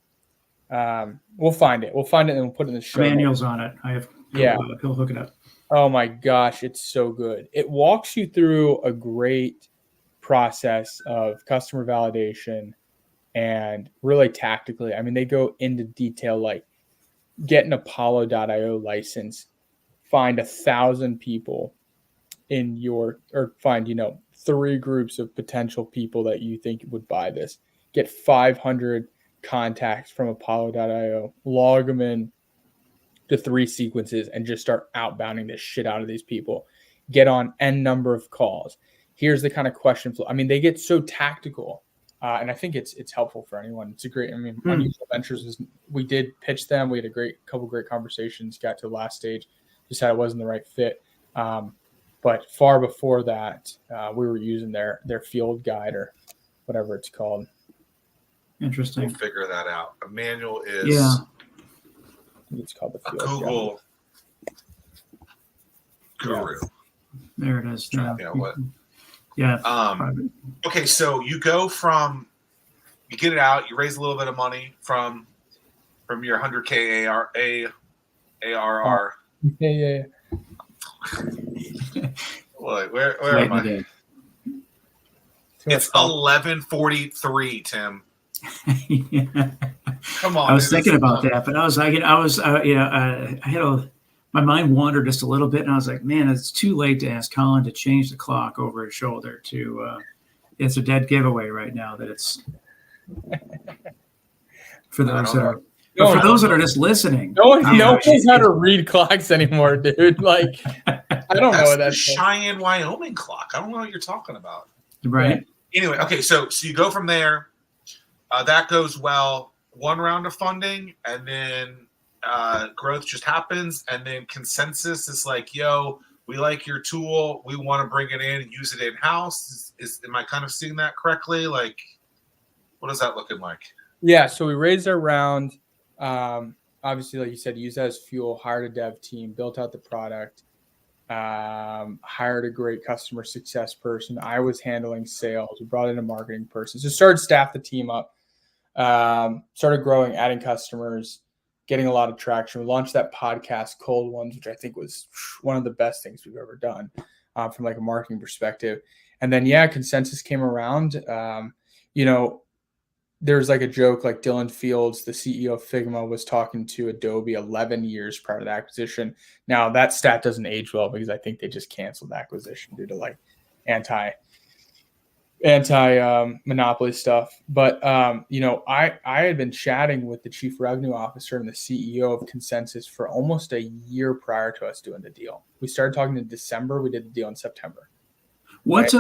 Speaker 3: We'll find it. And we'll put it in the show.
Speaker 2: Manuals on it. He'll hook it up.
Speaker 3: Oh my gosh, it's so good. It walks you through a great process of customer validation and really tactically. They go into detail, like get an Apollo.io license, find 1,000 people find 3 groups of potential people that you think would buy this. Get 500 contacts from Apollo.io, log them in to 3 sequences and just start outbounding this shit out of these people. Get on N number of calls. Here's the kind of question flow. They get so tactical. And I think it's helpful for anyone. It's a great, Unusual Ventures we did pitch them. We had a couple great conversations, got to the last stage, decided it wasn't the right fit. But far before that, we were using their field guide or whatever it's called.
Speaker 2: Interesting.
Speaker 1: We'll figure that out. A manual is
Speaker 3: It's called the field
Speaker 1: Google
Speaker 3: guide.
Speaker 1: guru.
Speaker 2: There it is.
Speaker 1: What?
Speaker 2: Yeah.
Speaker 1: Okay, so you get it out, you raise a little bit of money from your 100K ARR.
Speaker 3: Yeah.
Speaker 1: Where am I? It's 11:43, Tim.
Speaker 2: Yeah.
Speaker 1: Come on.
Speaker 2: I was thinking about that, but my mind wandered just a little bit, and I was like, man, it's too late to ask Collin to change the clock over his shoulder it's a dead giveaway right now that it's for those that are just listening.
Speaker 3: No one knows how to read clocks anymore, dude. Like, I don't know what that's
Speaker 1: Cheyenne, Wyoming clock. I don't know what you're talking about.
Speaker 2: Right.
Speaker 1: Anyway, okay, so you go from there. That goes well. 1 round of funding, and then growth just happens, and then consensus is like, yo, we like your tool. We want to bring it in and use it in-house. Am I kind of seeing that correctly? Like, what is that looking like?
Speaker 3: Yeah, so we raised our round. Obviously, like you said, use that as fuel, hired a dev team, built out the product, hired a great customer success person. I was handling sales. We brought in a marketing person. So started staff the team up, started growing, adding customers, getting a lot of traction. We launched that podcast, Cold Ones, which I think was one of the best things we've ever done from like a marketing perspective. And then, consensus came around. There's like a joke, like Dylan Fields, the CEO of Figma, was talking to Adobe 11 years prior to the acquisition. Now that stat doesn't age well because I think they just canceled the acquisition due to like anti monopoly stuff. But, I had been chatting with the chief revenue officer and the CEO of Consensus for almost a year prior to us doing the deal. We started talking in December. We did the deal in September.
Speaker 2: What,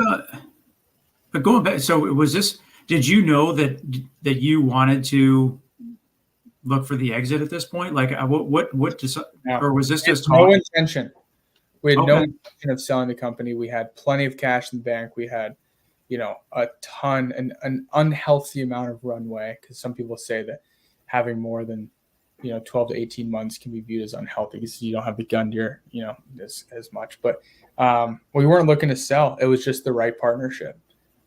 Speaker 2: but going back, so was this, did you know that you wanted to look for the exit at this point? Like what or was this just
Speaker 3: no intention? We had no
Speaker 2: Okay.
Speaker 3: intention of selling the company. We had plenty of cash in the bank. We had, a ton, an unhealthy amount of runway, because some people say that having more than 12 to 18 months can be viewed as unhealthy because you don't have the gun to your, as much. But we weren't looking to sell. It was just the right partnership.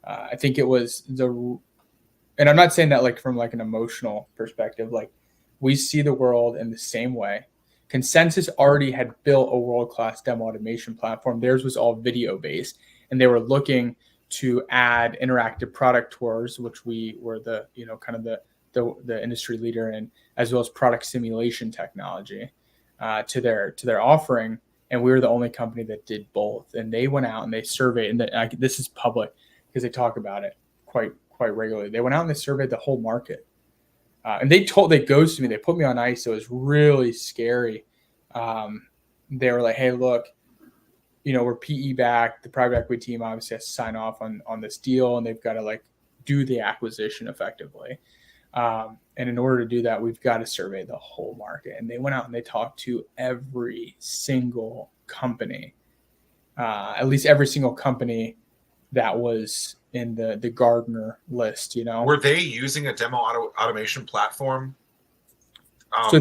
Speaker 3: I think it was and I'm not saying that like from like an emotional perspective, like we see the world in the same way. Consensus already had built a world-class demo automation platform. Theirs was all video-based, and they were looking to add interactive product tours, which we were the kind of the industry leader in, as well as product simulation technology to their offering. And we were the only company that did both. And they went out and they surveyed, and this is public because they talk about it quite regularly. They went out and they surveyed the whole market. And they ghosted me. They put me on ice. So it was really scary. They were like, hey, look, we're PE backed. The private equity team obviously has to sign off on this deal, and they've got to like do the acquisition effectively. And in order to do that, we've got to survey the whole market. And they went out and they talked to every single company, at least every single company that was in the Gartner list,
Speaker 1: Were they using a demo automation platform
Speaker 3: So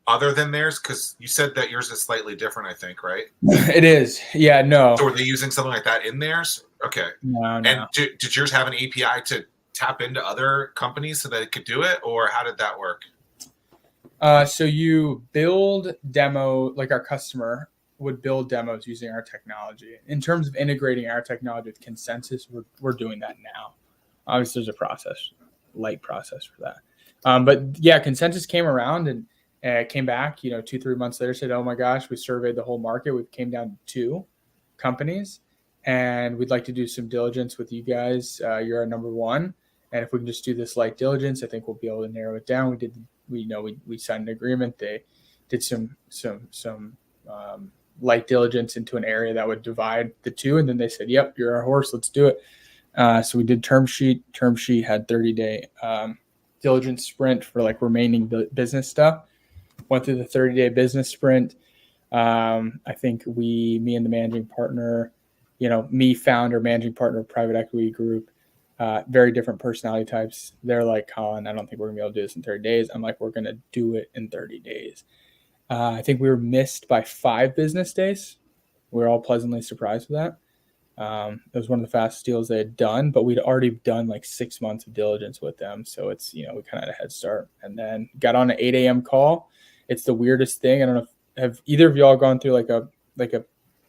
Speaker 1: other than theirs? Because you said that yours is slightly different, I think, right?
Speaker 3: It is. Yeah, no.
Speaker 1: So were they using something like that in theirs? Okay.
Speaker 3: No.
Speaker 1: And did yours have an API to tap into other companies so that it could do it? Or how did that work?
Speaker 3: So you build demo, like our customer would build demos using our technology. In terms of integrating our technology with Consensus, we're doing that now. Obviously, there's a light process for that. But yeah, Consensus came around and came back, 2-3 months later, said, oh my gosh, we surveyed the whole market. We came down to 2 companies, and we'd like to do some diligence with you guys. You're our number 1. And if we can just do this light diligence, I think we'll be able to narrow it down. We signed an agreement. They did some light diligence into an area that would divide the 2. And then they said, yep, you're our horse. Let's do it. So we did term sheet. Term sheet had 30-day diligence sprint for like remaining business stuff. Went through the 30-day business sprint. I think me and the managing partner, me founder, managing partner of private equity group, very different personality types. They're like, Collin, I don't think we're gonna be able to do this in 30 days. I'm like, we're gonna do it in 30 days. I think we were missed by 5 business days. We were all pleasantly surprised with that. It was one of the fastest deals they had done, but we'd already done like 6 months of diligence with them. So it's, we kind of had a head start, and then got on an 8 a.m. call. It's the weirdest thing. I don't know have either of y'all gone through like a,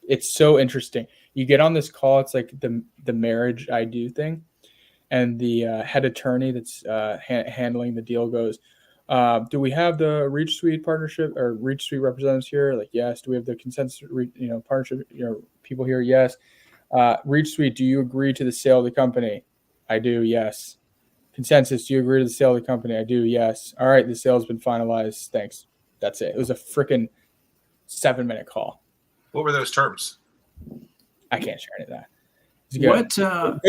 Speaker 3: it's so interesting. You get on this call. It's like the marriage I do thing. And the head attorney that's handling the deal goes, do we have the ReachSuite partnership or ReachSuite representatives here? Like, yes. Do we have the Consensus, partnership, people here? Yes. ReachSuite, do you agree to the sale of the company? I do. Yes. Consensus, do you agree to the sale of the company? I do. Yes. All right. The sale has been finalized. Thanks. That's it. It was a freaking 7-minute call.
Speaker 1: What were those terms?
Speaker 3: I can't share any of that.
Speaker 2: Good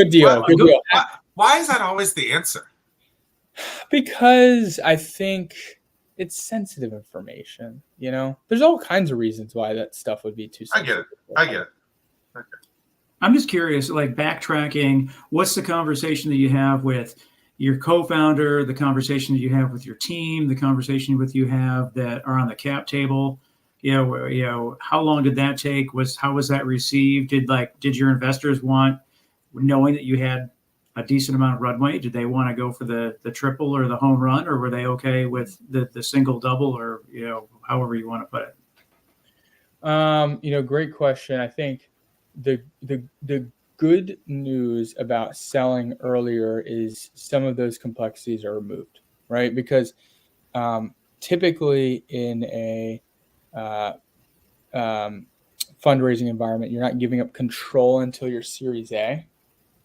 Speaker 3: deal. Good deal.
Speaker 1: Why is that always the answer?
Speaker 3: Because I think it's sensitive information. There's all kinds of reasons why that stuff would be too sensitive.
Speaker 1: I get it. Okay.
Speaker 2: I'm just curious, like backtracking, what's the conversation that you have with your co-founder, the conversation that you have with your team, the conversation you have that are on the cap table? How long did that take? How was that received? Did your investors want, knowing that you had a decent amount of runway, did they want to go for the triple or the home run, or were they okay with the single double, or however you want to put it?
Speaker 3: Great question. I think the good news about selling earlier is some of those complexities are removed, right? Because typically in a fundraising environment, you're not giving up control until your Series A.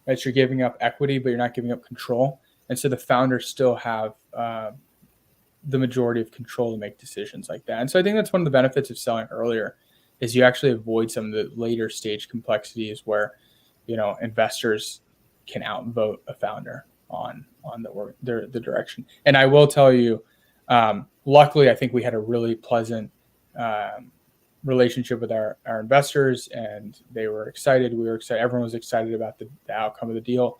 Speaker 3: Right? You're giving up equity, but you're not giving up control. And so the founders still have the majority of control to make decisions like that. And so I think that's one of the benefits of selling earlier, is you actually avoid some of the later stage complexities where, investors can outvote a founder on the direction. And I will tell you, luckily, I think we had a really pleasant relationship with our investors, and they were excited. We were excited. Everyone was excited about the outcome of the deal.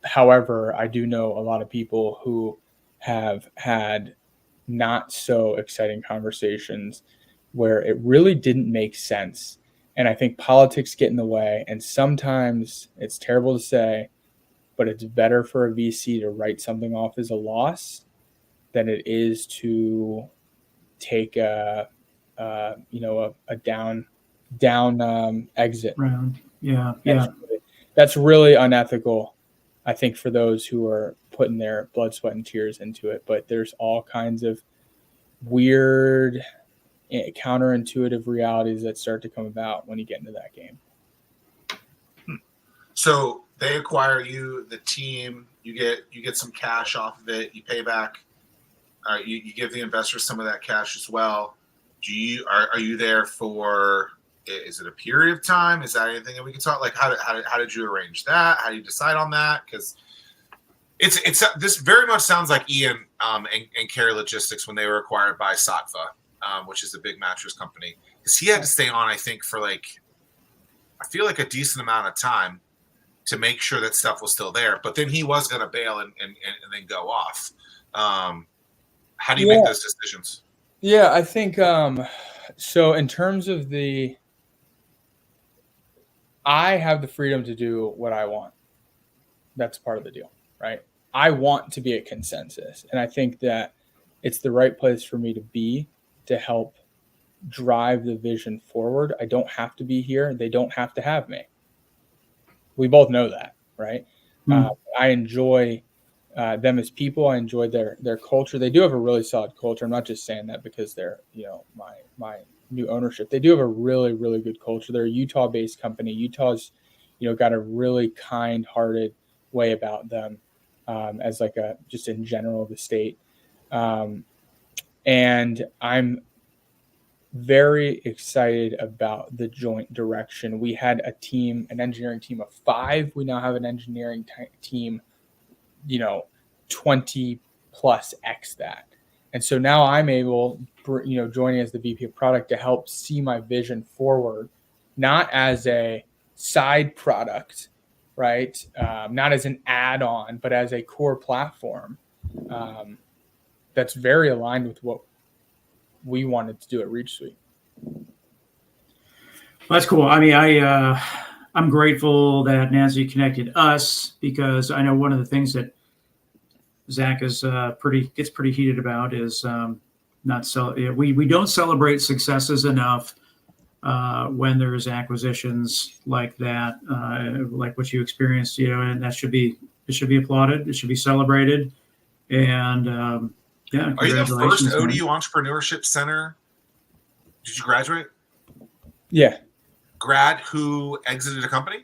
Speaker 3: However, I do know a lot of people who have had not so exciting conversations where it really didn't make sense. And I think politics get in the way. And sometimes it's terrible to say, but it's better for a VC to write something off as a loss than it is to take a down exit
Speaker 2: round. Yeah.
Speaker 3: That's really unethical, I think, for those who are putting their blood, sweat, and tears into it. But there's all kinds of weird, counterintuitive realities that start to come about when you get into that game.
Speaker 1: So they acquire you, the team. You get some cash off of it. You pay back. You give the investors some of that cash as well. Are you there for? Is it a period of time? Is that anything that we can talk? Like how did you arrange that? How do you decide on that? Because it's this very much sounds like Ian and Carey Logistics when they were acquired by Satva, which is a big mattress company. Because he had to stay on, I think, for I feel like a decent amount of time to make sure that stuff was still there. But then he was going to bail and then go off. How do you make those decisions?
Speaker 3: Yeah, I think so. In terms of I have the freedom to do what I want. That's part of the deal, right? I want to be a consensus. And I think that it's the right place for me to be to help drive the vision forward. I don't have to be here. They don't have to have me. We both know that, right? I enjoy them as people. I enjoy their culture. They do have a really solid culture. I'm not just saying that because they're, my new ownership. They do have a really, really good culture. They're a Utah-based company. Utah's, got a really kind-hearted way about them as just in general the state. And I'm very excited about the joint direction. We had an engineering team of 5. We now have an engineering team, 20 plus X that. And so now I'm able, joining as the VP of product to help see my vision forward, not as a side product, right? Not as an add-on, but as a core platform that's very aligned with what we wanted to do at ReachSuite.
Speaker 2: That's cool. I mean, I'm grateful that Nancy connected us because I know one of the things that Zach is gets pretty heated about is we don't celebrate successes enough when there's acquisitions like that, like what you experienced, and it should be applauded. It should be celebrated. And
Speaker 1: are you the first ODU Entrepreneurship Center? Did you graduate?
Speaker 3: Yeah.
Speaker 1: Grad who exited a company?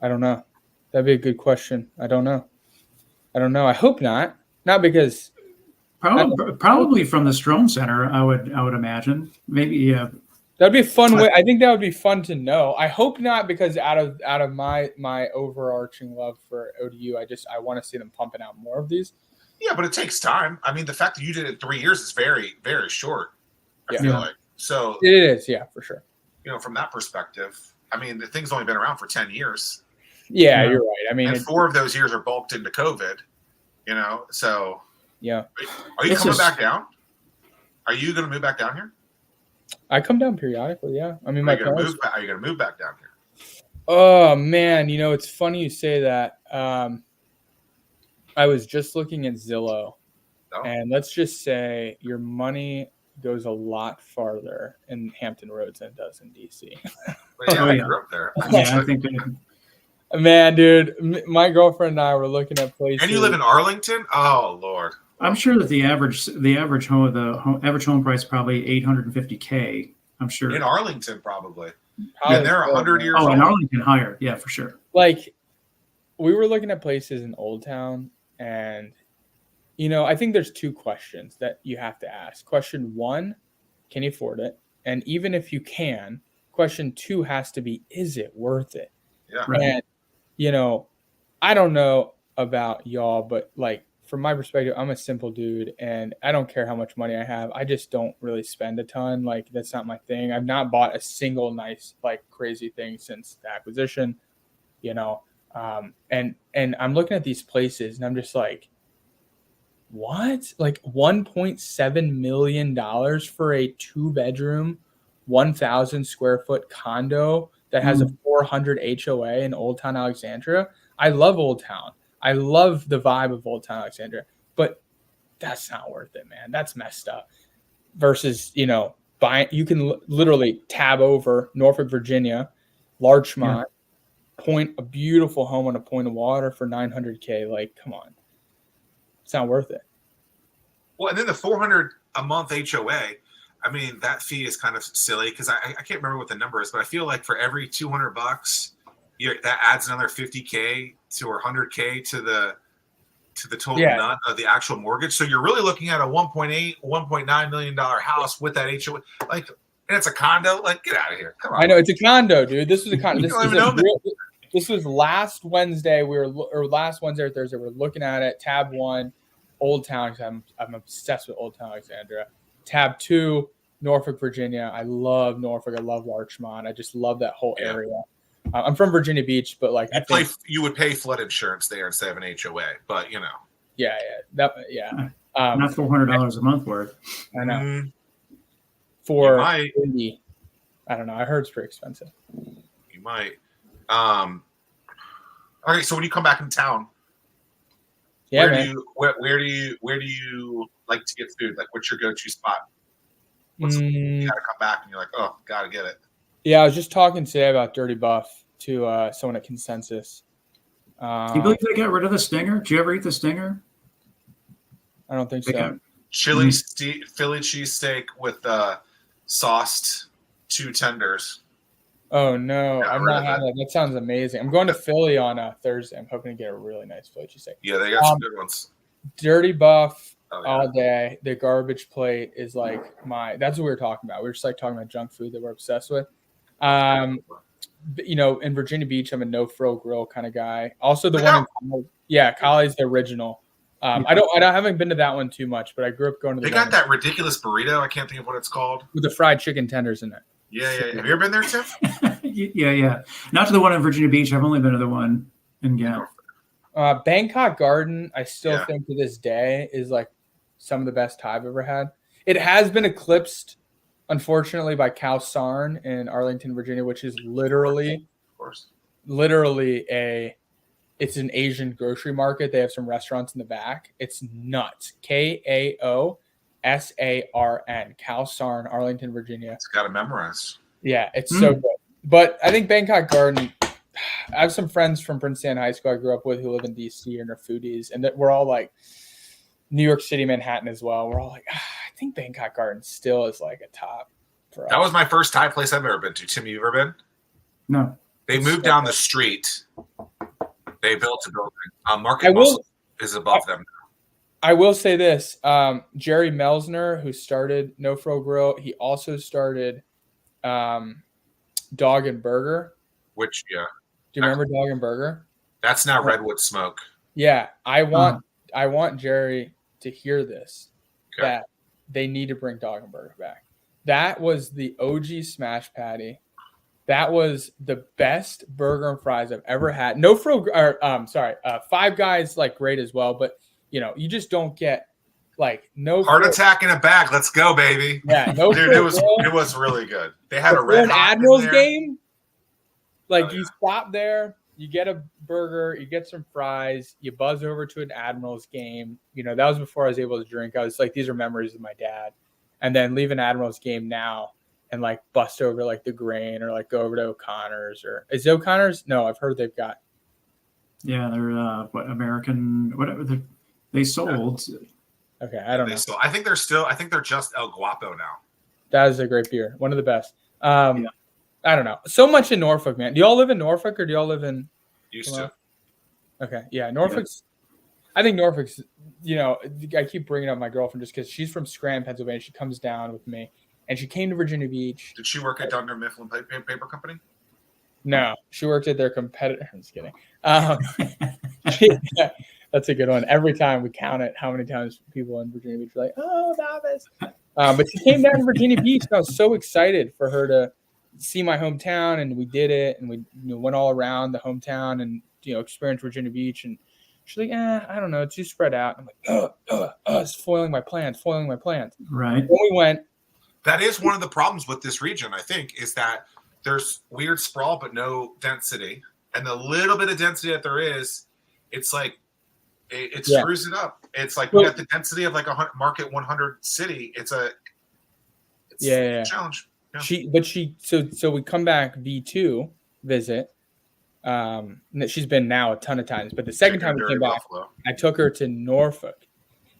Speaker 3: I don't know. That'd be a good question. I don't know. I hope not. Not because
Speaker 2: probably from the Strome Center. I would imagine. Maybe yeah.
Speaker 3: That'd be a fun way. I think that would be fun to know. I hope not, because out of my overarching love for ODU, I want to see them pumping out more of these.
Speaker 1: Yeah, but it takes time. I mean, the fact that you did it in 3 years is very, very short. I feel like so.
Speaker 3: It is, yeah, for sure.
Speaker 1: From that perspective, I mean, the thing's only been around for 10 years.
Speaker 3: Yeah, you're right. I mean,
Speaker 1: and 4 of those years are bulked into COVID. So
Speaker 3: yeah.
Speaker 1: Are you coming back down? Are you going to move back down here?
Speaker 3: I come down periodically. Yeah, I mean,
Speaker 1: are you going to move back down here?
Speaker 3: Oh man, it's funny you say that. I was just looking at Zillow, and let's just say your money goes a lot farther in Hampton Roads than it does in DC.
Speaker 1: I grew up there.
Speaker 2: Yeah, I think.
Speaker 3: Man, dude, my girlfriend and I were looking at places.
Speaker 1: And you live in Arlington? Oh Lord!
Speaker 2: I'm sure that the average home price is probably $850K. I'm sure
Speaker 1: in Arlington, probably. And they're 100 years old.
Speaker 2: Oh, in Arlington, higher. Yeah, for sure.
Speaker 3: Like, we were looking at places in Old Town, and I think there's 2 questions that you have to ask. Question 1, can you afford it? And even if you can, question 2 has to be, is it worth it?
Speaker 1: Yeah.
Speaker 2: Right.
Speaker 3: And I don't know about y'all, but from my perspective, I'm a simple dude, and I don't care how much money I have. I just don't really spend a ton. Like, that's not my thing. I've not bought a single nice, like, crazy thing since the acquisition, you know. And I'm looking at these places, and I'm just like, what? Like $1.7 million for a 2-bedroom, 1,000 square foot condo that has a 400 HOA in Old Town Alexandria. I love Old Town. I love the vibe of Old Town Alexandria, but that's not worth it, man. That's messed up. Versus, you know, you can literally tab over Norfolk, Virginia, Larchmont, a beautiful home on a point of water for $900K. Like, come on. It's not worth it.
Speaker 1: Well, and then the $400 a month HOA, I mean, that fee is kind of silly because I can't remember what the number is, but I feel like for every $200, that adds another $50K or $100K to the total nut of the actual mortgage. So you're really looking at a $1.9 million house with that HOA. Like, and it's a condo. Like, get out of here! Come on.
Speaker 3: I know, it's a condo, dude. This was a condo. This was last Wednesday. Last Wednesday or Thursday. We're looking at it. Tab 1, Old Town. I'm obsessed with Old Town Alexandria. Tab 2, Norfolk, Virginia. I love Norfolk. I love Larchmont. I just love that whole area. I'm from Virginia Beach, but like
Speaker 1: you would pay flood insurance there instead of an HOA, but you know.
Speaker 2: Not $400 a month worth.
Speaker 3: I know. For $80, I don't know. I heard it's pretty expensive.
Speaker 1: You might. Okay, so when you come back in town, where do you like to get food? Like, what's your go-to spot? You gotta come back and you're like, oh, gotta get it.
Speaker 3: Yeah, I was just talking today about Dirty Buff to someone at Consensus.
Speaker 2: Do you believe they got rid of the stinger? Did you ever eat the stinger?
Speaker 3: I don't think so.
Speaker 1: Philly cheesesteak with sauced 2 tenders.
Speaker 3: Oh, no. I'm not having that. That sounds amazing. I'm going to Philly on Thursday. I'm hoping to get a really nice Philly cheesesteak.
Speaker 1: Yeah, they got some good ones.
Speaker 3: Dirty Buff all day. The garbage plate is like that's what we were talking about. We were just like talking about junk food that we're obsessed with. You know, in Virginia Beach, I'm a no-frill grill kind of guy. Also, the one in Collie's the original. I haven't been to that one too much, but I grew up going to.
Speaker 1: They got that ridiculous burrito. I can't think of what it's called.
Speaker 3: With the fried chicken tenders in it.
Speaker 1: Yeah. Have you ever been there, Tim?
Speaker 2: Yeah. Not to the one in Virginia Beach. I've only been to the one in Gap.
Speaker 3: Bangkok Garden, I still think to this day is like some of the best Thai I've ever had. It has been eclipsed, unfortunately, by Khao Sarn in Arlington, Virginia, which is literally it's an Asian grocery market. They have some restaurants in the back. It's nuts. KAOSARN, Khao Sarn, Arlington, Virginia.
Speaker 1: It's got to memorize.
Speaker 3: Yeah, it's so good. But I think Bangkok Garden, I have some friends from Princeton High School I grew up with who live in DC and are foodies, and that we're all like New York City, Manhattan as well. We're all like, I think Bangkok Garden still is like a top for us.
Speaker 1: That was my first Thai place I've ever been to. Tim, you ever been?
Speaker 2: No.
Speaker 1: They moved down the street. They built a building. Market Muscle is above them.
Speaker 3: I will say this. Jerry Melsner, who started No Fro Grill, he also started Dog and Burger.
Speaker 1: Which,
Speaker 3: do you remember Dog and Burger?
Speaker 1: That's now Redwood Smoke.
Speaker 3: Yeah, I want Jerry to hear this, that they need to bring Dog and Burger back. That was the OG smash patty. That was the best burger and fries I've ever had. No Fro, Five Guys, like, great as well, but you know, you just don't get like
Speaker 1: heart attack in a bag. Let's go, baby.
Speaker 3: Yeah, no,
Speaker 1: dude, it was really good. They had a red hot
Speaker 3: Admirals game. Like, you stop there, you get a burger, you get some fries, you buzz over to an Admirals game. You know, that was before I was able to drink. I was like, these are memories of my dad. And then leave an Admirals game now and like bust over like the Grain or like go over to O'Connor's is it O'Connor's? No, I've heard they've got.
Speaker 2: Yeah, they're American, whatever they sold.
Speaker 3: Okay, I don't know.
Speaker 1: I think they're just El Guapo now.
Speaker 3: That is a great beer. One of the best. I don't know. So much in Norfolk, man. Do y'all live in Norfolk or do y'all live in?
Speaker 1: Used to.
Speaker 3: Okay, yeah. Norfolk's. I think Norfolk's. You know, I keep bringing up my girlfriend just because she's from Scranton, Pennsylvania. She comes down with me, and she came to Virginia Beach.
Speaker 1: Did she work at Dunder Mifflin Paper Company?
Speaker 3: No, she worked at their competitor. I'm just kidding. That's a good one. Every time we count it, how many times people in Virginia Beach are like, "Oh, Davis." But she came down to Virginia Beach, and I was so excited for her to see my hometown, and we did it, and we went all around the hometown and experienced Virginia Beach. And she's like, I don't know, it's too spread out. I'm like, it's foiling my plans.
Speaker 2: Right.
Speaker 3: When we went.
Speaker 1: That is one of the problems with this region, I think, is that there's weird sprawl but no density, and the little bit of density that there is, it's like it screws it up. It's like we got the density of like a market 100 city. It's a challenge. Yeah.
Speaker 3: So we come back V2 visit. She's been now a ton of times, but the second time we came back, I took her to Norfolk,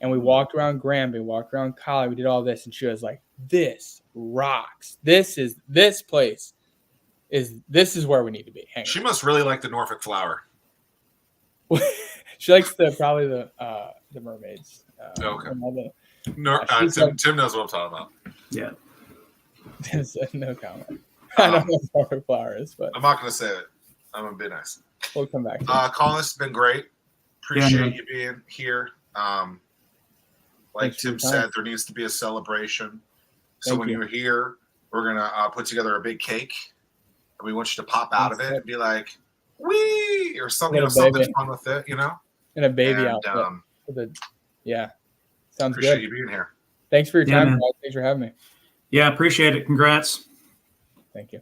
Speaker 3: and we walked around Granby, walked around College. We did all this, and she was like, "This rocks. This is where we need to be."
Speaker 1: She must really like the Norfolk flower.
Speaker 3: She likes probably the mermaids.
Speaker 1: Okay. Tim knows what I'm talking about.
Speaker 2: Yeah.
Speaker 3: No comment. I don't know what Norfolk flower is, but
Speaker 1: I'm not going to say it. I'm going to be nice.
Speaker 3: We'll come back.
Speaker 1: Collin, it's been great. Appreciate you being here. Like Tim said, there needs to be a celebration. So when you're here, we're going to put together a big cake. And we want you to pop out of it and be like, wee, or something, something fun with it,
Speaker 3: And a baby outfit. Sounds
Speaker 1: appreciate
Speaker 3: good.
Speaker 1: You being here.
Speaker 3: Thanks for your time, guys. Thanks for having me.
Speaker 2: Yeah, appreciate it. Congrats.
Speaker 3: Thank you.